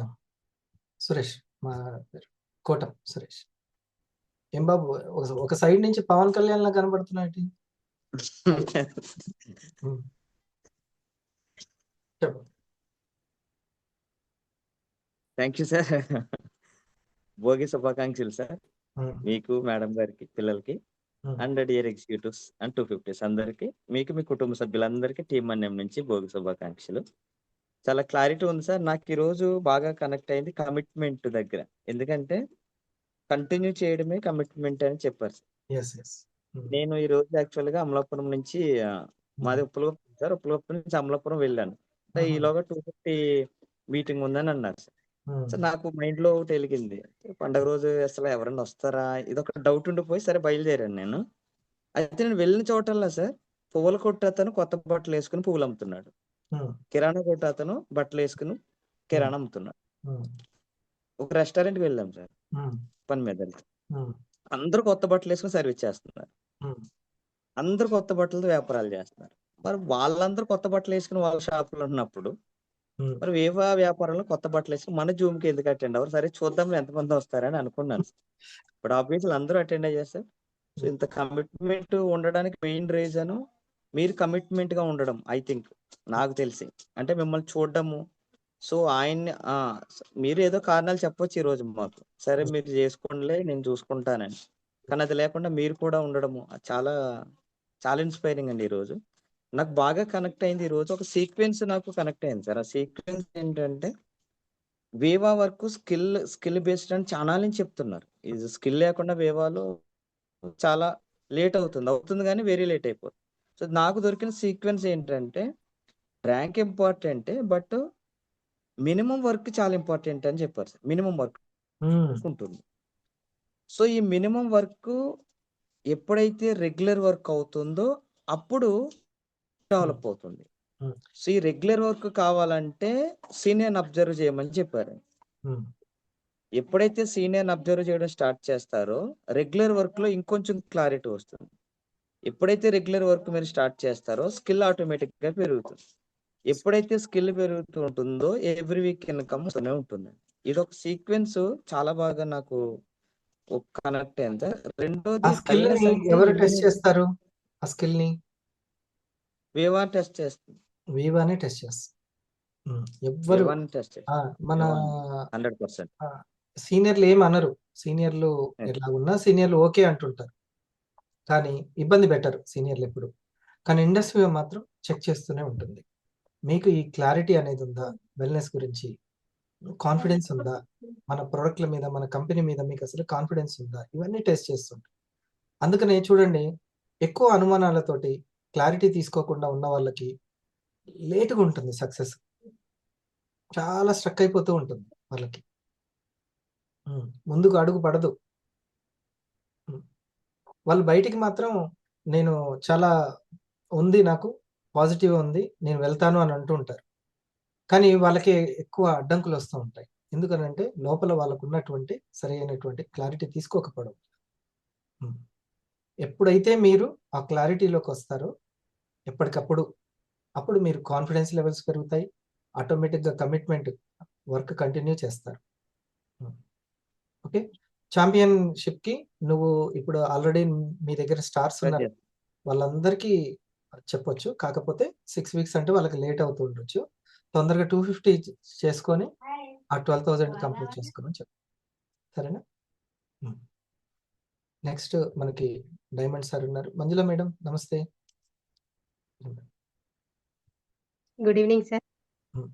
సురేష్, మా పేరు కోటం సురేష్. ఏం బాబు, ఒక సైడ్ నుంచి పవన్ కళ్యాణ్ లా కనబడుతున్నాయి. చెప్పు. Thank you sir. భోగి శుభాకాంక్షలు సార్ మీకు, మేడం గారికి, పిల్లలకి, 100 ఇయర్ ఎగ్జిక్యూటివ్స్ అండ్ 250s అందరికి, మీకు మీ కుటుంబ సభ్యులందరికీ టీమ్ అన్యం నుంచి భోగి శుభాకాంక్షలు. చాలా క్లారిటీ ఉంది సార్. నాకు ఈ రోజు బాగా కనెక్ట్ అయింది కమిట్మెంట్ దగ్గర. ఎందుకంటే కంటిన్యూ చేయడమే కమిట్మెంట్ అని చెప్పారు సార్. నేను ఈ రోజు యాక్చువల్ గా అమలాపురం నుంచి మాది ఉప్పలగుప్తం సార్, ఉప్పలగుప్తం నుంచి అమలాపురం వెళ్ళాను. ఈలోగా 250 మీటింగ్ ఉందని అన్నారు సార్. సో నాకు మైండ్ లో ఒకటి వెలిగింది, పండగ రోజు అసలు ఎవరైనా వస్తారా, ఇదొక డౌట్ ఉండిపోయి సరే బయలుదేరాను నేను. అయితే నేను వెళ్ళిన చోటల్లా సార్, పువ్వుల కొట్టు అతను కొత్త బట్టలు వేసుకుని పువ్వులు అమ్ముతున్నాడు, కిరాణా కొట్టు అతను బట్టలు వేసుకుని కిరాణా అమ్ముతున్నాడు. ఒక రెస్టారెంట్కి వెళ్ళాం సార్ పని మీద, అందరూ కొత్త బట్టలు వేసుకుని సర్వీస్ చేస్తున్నారు, అందరు కొత్త బట్టలతో వ్యాపారాలు చేస్తున్నారు. మరి వాళ్ళందరూ కొత్త బట్టలు వేసుకుని వాళ్ళ షాపులో ఉన్నప్పుడు మరి వేవా వ్యాపారంలో కొత్త బట్టలు వేసుకుని మన జూమ్ కి ఎందుకు అటెండ్ అవ్వరు? సరే చూద్దాం ఎంతమంది వస్తారని అనుకున్నాను. ఇప్పుడు ఆబ్వియస్లీ అందరూ అటెండ్ అయ్యారు సార్. సో ఇంత కమిట్మెంట్ ఉండడానికి మెయిన్ రీజన్ మీరు కమిట్మెంట్ గా ఉండడం. ఐ థింక్ నాకు తెలిసి అంటే మిమ్మల్ని చూడడము. సో ఆయన్ని మీరు ఏదో కారణాలు చెప్పొచ్చు ఈ రోజు మాకు, సరే మీరు చేసుకోండిలే నేను చూసుకుంటానని, కానీ అది లేకుండా మీరు కూడా ఉండడము చాలా చాలా ఇన్స్పైరింగ్ అండి. ఈ రోజు నాకు బాగా కనెక్ట్ అయింది. ఈ రోజు ఒక సీక్వెన్స్ నాకు కనెక్ట్ అయింది సార్. ఆ సీక్వెన్స్ ఏంటంటే వేవా వర్క్ స్కిల్ బేస్డ్ అని చాలా నుంచి చెప్తున్నారు. ఇది స్కిల్ లేకుండా వేవాలో చాలా లేట్ అవుతుంది కానీ వెరీ లేట్ అయిపోతుంది. సో నాకు దొరికిన సీక్వెన్స్ ఏంటంటే rank important but minimum work చాలా ఇంపార్టెంట్ అని చెప్పారు సార్. మినిమం వర్క్ ఉంటుంది. సో ఈ మినిమం వర్క్ ఎప్పుడైతే రెగ్యులర్ వర్క్ అవుతుందో అప్పుడు డెవలప్ అవుతుంది. సో ఈ రెగ్యులర్ వర్క్ కావాలంటే సీనియర్ అబ్జర్వ్ చేయమని చెప్పారు. ఎప్పుడైతే సీనియర్ అబ్జర్వ్ చేయడం స్టార్ట్ చేస్తారో రెగ్యులర్ వర్క్ లో ఇంకొంచెం క్లారిటీ వస్తుంది. ఎప్పుడైతే రెగ్యులర్ వర్క్ మీరు స్టార్ట్ చేస్తారో స్కిల్ ఆటోమేటిక్ గా పెరుగుతుంది. ఎప్పుడైతే స్కిల్ పెరుగుతూ ఉంటుందో ఎవ్రీ వీక్ ఇన్కమ్ వస్తూనే ఉంటుంది. ఇది ఒక సీక్వెన్స్ చాలా బాగా నాకు కనెక్ట్ అయింది. రెండోది ఎవరు టెస్ట్ చేస్తారు? ఆ స్కిల్ ని వేవా టెస్ట్ చేస్తుంది. వేవానే టెస్ట్ చేస్తారు. ఎవ్వరు మన 100% సీనియర్లు ఏమి అనరు. సీనియర్లు ఎలా ఉన్నా సీనియర్లు ఓకే అంటుంటారు, కానీ ఇబ్బంది పెట్టరు సీనియర్లు ఎప్పుడు. కానీ ఇండస్ట్రీ మాత్రం చెక్ చేస్తూనే ఉంటుంది. మీకు ఈ క్లారిటీ అనేది ఉందా? వెల్నెస్ గురించి కాన్ఫిడెన్స్ ఉందా? మన ప్రోడక్ట్ల మీద, మన కంపెనీ మీద మీకు అసలు కాన్ఫిడెన్స్ ఉందా? ఇవన్నీ టెస్ట్ చేస్తుంటారు. అందుకనే చూడండి, ఎక్కువ అనుమానాలతోటి క్లారిటీ తీసుకోకుండా ఉన్న వాళ్ళకి లేటుగా ఉంటుంది సక్సెస్. చాలా స్ట్రక్ అయిపోతూ ఉంటుంది వాళ్ళకి, ముందుకు అడుగు పడదు. వాళ్ళు బయటికి మాత్రం నేను చాలా ఉంది, నాకు పాజిటివ్ ఉంది, నేను వెళ్తాను అని అంటూ ఉంటారు. కానీ వాళ్ళకి ఎక్కువ అడ్డంకులు వస్తూ ఉంటాయి. ఎందుకనంటే లోపల వాళ్ళకు ఉన్నటువంటి సరైనటువంటి క్లారిటీ తీసుకోకపోవడం. ఎప్పుడైతే మీరు ఆ క్లారిటీలోకి వస్తారో ఎప్పటికప్పుడు, అప్పుడు మీరు కాన్ఫిడెన్స్ లెవెల్స్ పెరుగుతాయి. ఆటోమేటిక్గా కమిట్మెంట్ వర్క్ కంటిన్యూ చేస్తారు. ఓకే, ఛాంపియన్షిప్ కి నువ్వు ఇప్పుడు ఆల్రెడీ మీ దగ్గర స్టార్స్ ఉన్నారు, వాళ్ళందరికీ చెప్పొచ్చు. కాకపోతే 6 వీక్స్ అంటే వాళ్ళకి లేట్ అవుతూ ఉండొచ్చు. తొందరగా 250 చేసుకొని ఆ 12,000 కంప్లీట్ చేసుకోమని చెప్పు, సరేనా? నెక్స్ట్ మనకి డైమండ్ సార్ ఉన్నారు. మంజుల మేడం నమస్తే. Good evening sir.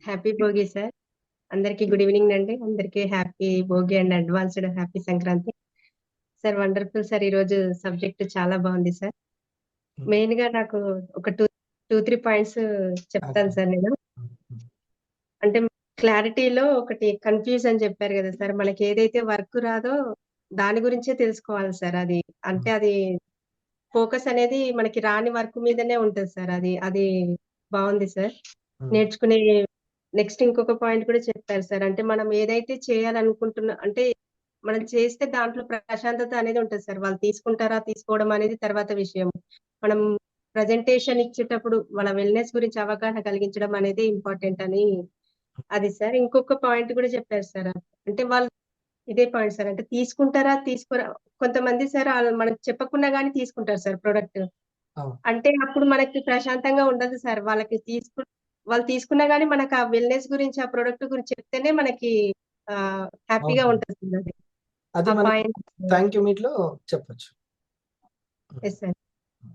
Happy Bhogi sir. అందరికి గుడ్ ఈవినింగ్ అండి. అందరికి happy Bhogi and advanced happy Sankranti sir. Wonderful sir. ఈరోజు సబ్జెక్ట్ చాలా బాగుంది సార్. మెయిన్ గా నాకు ఒక 2-3 పాయింట్స్ చెప్తాను సార్. నేను అంటే క్లారిటీలో ఒకటి కన్ఫ్యూజ్ అని చెప్పారు కదా సార్. మనకి ఏదైతే వర్క్ రాదో దాని గురించే తెలుసుకోవాలి సార్. అది అంటే అది ఫోకస్ అనేది మనకి రాని వర్క్ మీదనే ఉంటుంది సార్. అది బాగుంది సార్. నేర్చుకునే నెక్స్ట్ ఇంకొక పాయింట్ కూడా చెప్పారు సార్. అంటే మనం ఏదైతే చేయాలనుకుంటున్నా అంటే మనం చేస్తే దాంట్లో ప్రశాంతత అనేది ఉంటుంది సార్. వాళ్ళు తీసుకుంటారా తీసుకోవడం అనేది తర్వాత విషయం. మనం ప్రజెంటేషన్ ఇచ్చేటప్పుడు వాళ్ళ వెల్నెస్ గురించి అవగాహన కలిగించడం అనేది ఇంపార్టెంట్ అని అది సార్. ఇంకొక పాయింట్ కూడా చెప్పారు సార్. అంటే వాళ్ళు ఇదే పాయింట్ సార్. అంటే తీసుకుంటారా తీసుకోరా కొంతమంది సార్ మనకు చెప్పకుండా గానీ తీసుకుంటారు సార్ ప్రొడక్ట్. అంటే అప్పుడు మనకి ప్రశాంతంగా ఉండదు సార్. వాళ్ళు తీసుకున్నా గానీ మనకు ఆ వెల్నెస్ గురించి ఆ ప్రొడక్ట్ గురించి చెప్తేనే మనకి హ్యాపీగా ఉంటుంది సార్. అది అది ఆ మనకి పాయింట్ థ్యాంక్ యూ మీట్ లో చెప్పొచ్చు. Yes sir.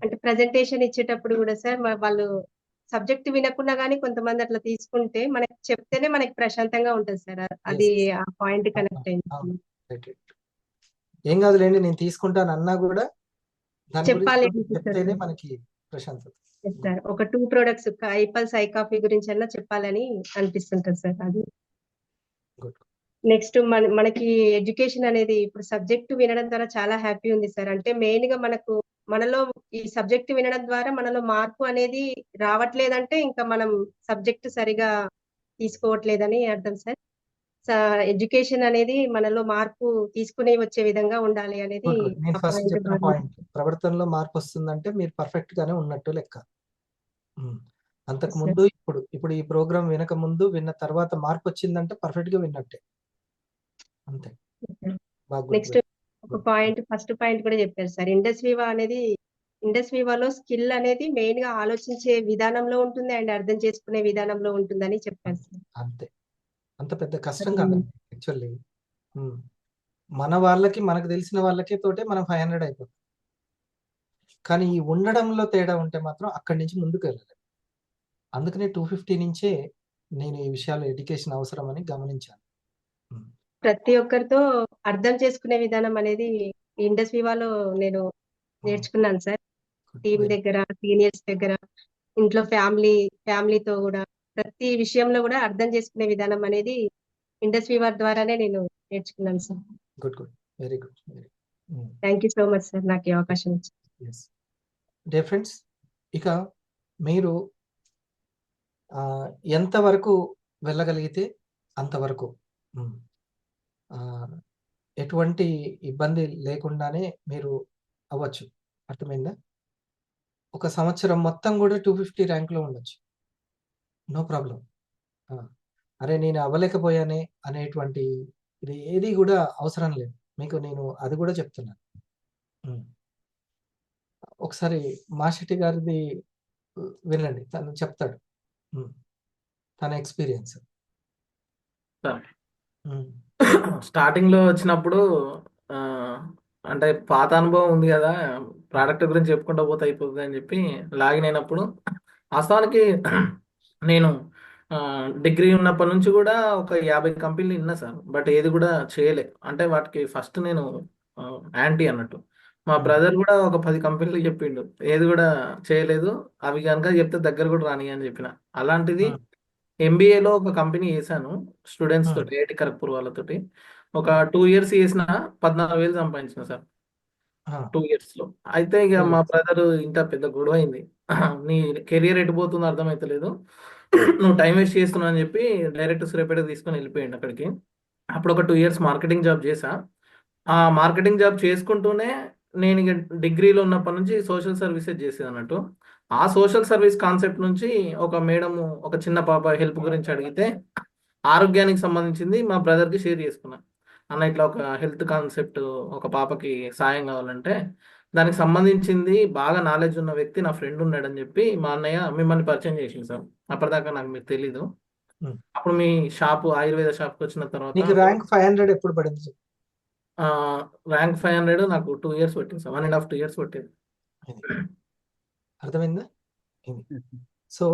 అంటే ప్రజెంటేషన్ ఇచ్చేటప్పుడు కూడా సార్ వాళ్ళు సబ్జెక్ట్ వినకుండా గానీ కొంతమంది అట్లా తీసుకుంటే మనకి చెప్తేనే మనకి ప్రశాంతంగా ఉంటుంది సార్. అది ఆ పాయింట్ కనెక్ట్ అయింది. ఏం కాదులేండి, నేను తీసుకుంటాను అన్నా కూడా దాని చెప్పాలి గురించి చెప్తేనే మనకి ప్రశాంతత. సార్. ఒక 2 ప్రొడక్ట్స్ ఐపల్స్ ఐ కాఫీ గురించి అన్నా చెప్పాలని అనిపిస్తుంటది సార్. అది నెక్స్ట్ మనకి ఎడ్యుకేషన్ అనేది ఇప్పుడు సబ్జెక్ట్ వినడం ద్వారా చాలా హ్యాపీ ఉంది సార్. అంటే మెయిన్ గా మనలో ఈ సబ్జెక్ట్ వినడం ద్వారా మనలో మార్పు అనేది రావట్లేదంటే ఇంకా మనం సబ్జెక్ట్ సరిగా తీసుకోవట్లేదని అర్థం సార్. ఎడ్యుకేషన్ అనేది మనలో మార్పు తీసుకుని వచ్చే విధంగా ఉండాలి అనేది నేను ఫస్ట్ చెప్పిన పాయింట్, ప్రవర్తనలో మార్పు వస్తుందంటే మీరు పర్ఫెక్ట్ గానే ఉన్నట్టు లెక్క. అంతకు ముందు ఇప్పుడు ఈ ప్రోగ్రామ్ వినక ముందు విన్న తర్వాత మార్పు వచ్చిందంటే పర్ఫెక్ట్ గా విన్నట్టే. అంతే. నెక్స్ట్ ఒక పాయింట్, ఫస్ట్ పాయింట్ కూడా చెప్పారు సార్. ఇండస్ వివాలో స్కిల్ అనేది మెయిన్ గా ఆలోచించే విధానంలో ఉంటుంది అండ్ అర్థం చేసుకునే విధానంలో ఉంటుందని చెప్పారు సార్. అంతే. అంత పెద్ద కష్టం కాదండి యాక్చువల్లీ. మన వాళ్ళకి మనకు తెలిసిన వాళ్ళకి తోటే మనం 500 అయిపోతుంది. కానీ ఈ ఉండడంలో తేడా ఉంటే మాత్రం అక్కడి నుంచి ముందుకు వెళ్ళలేదు. అందుకనే 250 నుంచే నేను ఈ విషయాలు ఎడ్యుకేషన్ అవసరం అని గమనించాను. ప్రతి ఒక్కరితో అర్థం చేసుకునే విధానం అనేది ఇండస్ వివాలో నేర్చుకున్నాను సార్. టీం దగ్గర, సీనియర్స్ దగ్గర, ఇంట్లో ఫ్యామిలీతో కూడా ప్రతి విషయంలో కూడా అర్థం చేసుకునే విధానం అనేది ఇండస్ వివా ద్వారానే నేను నేర్చుకున్నాను sir. Good very good. Thank you so much sir నాకు ఈ అవకాశం ఇచ్చింది. డే ఫ్రెండ్స్, ఇక మీరు ఎంతవరకు వెళ్ళగలిగితే అంతవరకు ఎటువంటి ఇబ్బంది లేకుండానే మీరు అవ్వచ్చు. అర్థమైందా? ఒక సంవత్సరం మొత్తం కూడా 250 ర్యాంక్లో ఉండొచ్చు, నో ప్రాబ్లం. అరే నేను అవ్వలేకపోయానే అనేటువంటి ఇది ఏది కూడా అవసరం లేదు మీకు. నేను అది కూడా చెప్తున్నాను. ఒకసారి మాషెట్టి గారిది వినండి, తను చెప్తాడు తన ఎక్స్పీరియన్స్. స్టార్టింగ్ లో వచ్చినప్పుడు అంటే పాత అనుభవం ఉంది కదా, ప్రోడక్ట్ గురించి చెప్పుకుంటూ పోతే అయిపోతుంది అని చెప్పి లాగిన్ అయినప్పుడు, వాస్తవానికి నేను డిగ్రీ ఉన్నప్పటి నుంచి కూడా ఒక 50 కంపెనీలు విన్నా సార్. బట్ ఏది కూడా చేయలే. అంటే వాటికి ఫస్ట్ నేను యాంటీ అన్నట్టు. మా బ్రదర్ కూడా ఒక 10 కంపెనీలు చెప్పిండు, ఏది కూడా చేయలేదు. అవి కనుక చెప్తే దగ్గర కూడా రాని అని చెప్పిన. అలాంటిది ఎంబీఏలో ఒక కంపెనీ చేశాను స్టూడెంట్స్ తోటి, ఐఐటి ఖరగ్పూర్ వాళ్ళతోటి. ఒక 2 ఇయర్స్ చేసిన 14,000 సంపాదించిన సార్ 2 ఇయర్స్ లో. అయితే ఇక మా బ్రదర్ ఇంత పెద్ద గొడవ అయింది, నీ కెరియర్ ఎటు పోతుందో అర్థమైతలేదు, నువ్వు టైం వేస్ట్ చేస్తున్నావు అని చెప్పి డైరెక్ట్ సూర్యాపేట తీసుకొని వెళ్ళిపోయింది అక్కడికి. అప్పుడు ఒక 2 ఇయర్స్ మార్కెటింగ్ జాబ్ చేశా. ఆ మార్కెటింగ్ జాబ్ చేసుకుంటూనే నేను ఇక డిగ్రీలో ఉన్నప్పటి నుంచి సోషల్ సర్వీసెస్ చేసేది అన్నట్టు. ఆ సోషల్ సర్వీస్ కాన్సెప్ట్ నుంచి ఒక మేడము ఒక చిన్న పాప హెల్ప్ గురించి అడిగితే ఆరోగ్యానికి సంబంధించింది మా బ్రదర్కి షేర్ చేసుకున్నా. అన్న ఇట్లా ఒక హెల్త్ కాన్సెప్ట్, ఒక పాపకి సాయం కావాలంటే దానికి సంబంధించింది బాగా నాలెడ్జ్ ఉన్న వ్యక్తి నా ఫ్రెండ్ ఉన్నాడని చెప్పి మా అన్నయ్య మిమ్మల్ని పరిచయం చేసింది సార్. అప్పటిదాకా నాకు మీకు తెలీదు. అప్పుడు మీ షాపు ఆయుర్వేద షాప్కి వచ్చిన తర్వాత ర్యాంక్ 500 ఎప్పుడు పడింది? ర్యాంక్ 500 నాకు 2 ఇయర్స్ పట్టింది సార్, 1.5 2 ఇయర్స్ పట్టింది. అర్థమైందా? సో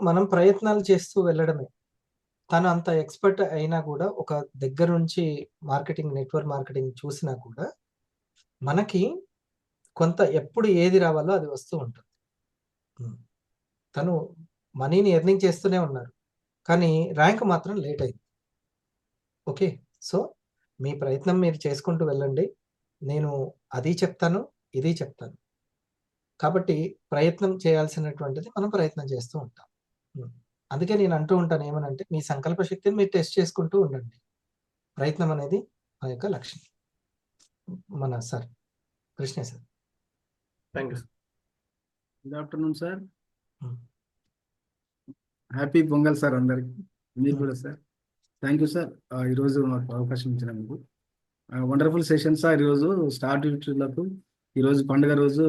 మనం ప్రయత్నాలు చేస్తూ వెళ్ళడమే. తను అంత ఎక్స్పర్ట్ అయినా కూడా, ఒక దగ్గర నుంచి నెట్వర్క్ మార్కెటింగ్ చూసినా కూడా మనకి కొంత ఎప్పుడు ఏది రావాలో అది వస్తూ ఉంటుంది. తను మనీని ఎర్నింగ్ చేస్తూనే ఉన్నారు, కానీ ర్యాంక్ మాత్రం లేట్ అయింది. ఓకే, సో మీ ప్రయత్నం మీరు చేసుకుంటూ వెళ్ళండి. నేను అది చెప్తాను, ఇది చెప్తాను. కాబట్టి ప్రయత్నం చేయాల్సినటువంటిది మనం ప్రయత్నం చేస్తూ ఉంటాం. అందుకే నేను అంటూ ఉంటాను ఏమనంటే, మీ సంకల్ప శక్తిని మీరు టెస్ట్ చేసుకుంటూ ఉండండి. ప్రయత్నం అనేది మన యొక్క లక్ష్యం. మన sir Krishna sir. Thank you. Good afternoon sir. Happy Pongal sir అందరికి. మీరు కూడా సార్. థ్యాంక్ యూ సార్ ఈరోజు మాకు అవకాశం ఇచ్చినందుకు. Wonderful session sir. ఈరోజు స్టార్ట్లకు ఈరోజు పండుగ రోజు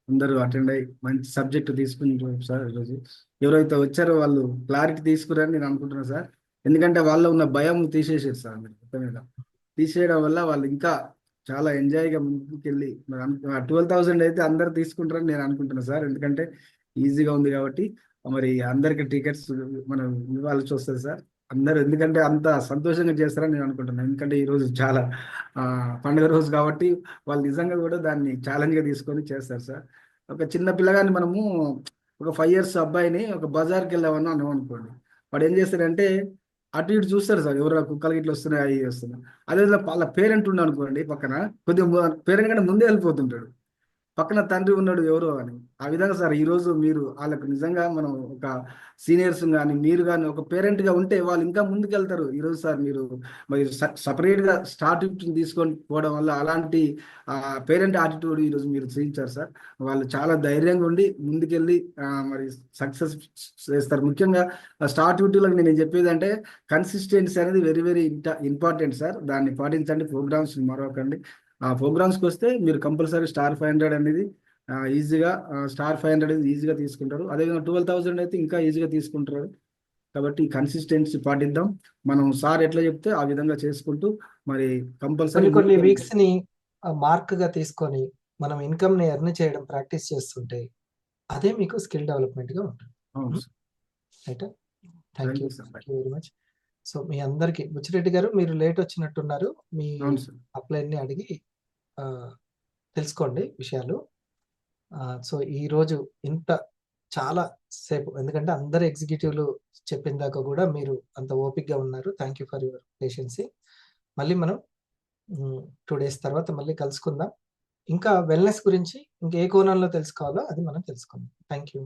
అందరూ అటెండ్ అయ్యి మంచి సబ్జెక్ట్ తీసుకుని సార్. ఈరోజు ఎవరైతే వచ్చారో వాళ్ళు క్లారిటీ తీసుకురని నేను అనుకుంటున్నాను సార్. ఎందుకంటే వాళ్ళలో ఉన్న భయం తీసేసారు సార్. మీరు మొత్తం మీద తీసేయడం వల్ల వాళ్ళు ఇంకా చాలా ఎంజాయ్గా ముందుకెళ్ళి 12,000 అయితే అందరు తీసుకుంటారని నేను అనుకుంటున్నాను సార్. ఎందుకంటే ఈజీగా ఉంది కాబట్టి మరి అందరికి టికెట్స్ మనం ఇవ్వాల్సి వస్తుంది సార్ అందరు. ఎందుకంటే అంత సంతోషంగా చేస్తారని నేను అనుకుంటున్నాను. ఎందుకంటే ఈరోజు చాలా పండుగ రోజు కాబట్టి వాళ్ళు నిజంగా కూడా దాన్ని ఛాలెంజ్గా తీసుకొని చేస్తారు సార్. ఒక చిన్న పిల్లగాని మనము ఒక 5 years అబ్బాయిని ఒక బజార్కి వెళ్ళామని అన్నాం అనుకోండి, వాడు ఏం చేస్తాడంటే అటు ఇటు చూస్తారు సార్, ఎవరు కుక్కలకి ఇట్లా వస్తున్నాయి అవి వస్తున్నాయి. అదే వాళ్ళ పేరెంట్ ఉన్నాడు అనుకోండి పక్కన, కొద్దిగా పేరెంట్ కంటే ముందే వెళ్ళిపోతుంటాడు, పక్కన తండ్రి ఉన్నాడు ఎవరో అని. ఆ విధంగా సార్ ఈరోజు మీరు వాళ్ళకు నిజంగా మనం ఒక సీనియర్స్ కానీ మీరు కానీ ఒక పేరెంట్గా ఉంటే వాళ్ళు ఇంకా ముందుకు వెళ్తారు. ఈరోజు సార్ మీరు మరి సపరేట్గా స్టార్ట్అప్ తీసుకొని పోవడం వల్ల అలాంటి పేరెంట్ యాటిట్యూడ్ ఈరోజు మీరు చూపించారు సార్. వాళ్ళు చాలా ధైర్యంగా ఉండి ముందుకెళ్ళి మరి సక్సెస్ చేస్తారు. ముఖ్యంగా స్టార్ట్అప్లకు నేను చెప్పేది అంటే కన్సిస్టెన్సీ అనేది వెరీ వెరీ ఇంపార్టెంట్ సార్. దాన్ని పాటించండి. ప్రోగ్రామ్స్ మరొకండి. ఆ ప్రోగ్రామ్స్కి వస్తే మీరు కంపల్సరీ స్టార్ 500 అనేది ఈజీగా స్టార్ 500 ఈజీగా తీసుకుంటారు. అదేవిధంగా 12,000 అయితే ఇంకా ఈజీగా తీసుకుంటారు. కాబట్టి కన్సిస్టెన్సీ పాటిద్దాం. మనం సార్ ఎట్లా చెప్తే ఆ విధంగా చేసుకుంటూ మరి కంపల్సరీ కొన్ని వీక్స్ ని మార్క్ గా తీసుకొని మనం ఇన్కమ్ ని ఎర్న్ చేయడం ప్రాక్టీస్ చేస్తుంటే అదే మీకు స్కిల్ డెవలప్మెంట్ గా ఉంటుంది. Right. Thank you very much. So మీ అందరికి బుచ్చిరెడ్డి గారు మీరు లేట్ వచ్చినట్టున్నారు. మీ అప్లైన్ ని అడిగి తెలుసుకోండి విషయాలు. సో ఈ రోజు ఇంత చాలా సేపు, ఎందుకంటే అందరు ఎగ్జిక్యూటివ్లు చెప్పిన దాకా కూడా మీరు అంత ఓపిక్గా ఉన్నారు. Thank you for your patience. మళ్ళీ మనం 2 days తర్వాత మళ్ళీ కలుసుకుందాం. ఇంకా వెల్నెస్ గురించి ఇంకా ఏ కోణంలో తెలుసుకోవాలో అది మనం తెలుసుకుందాం. Thank you.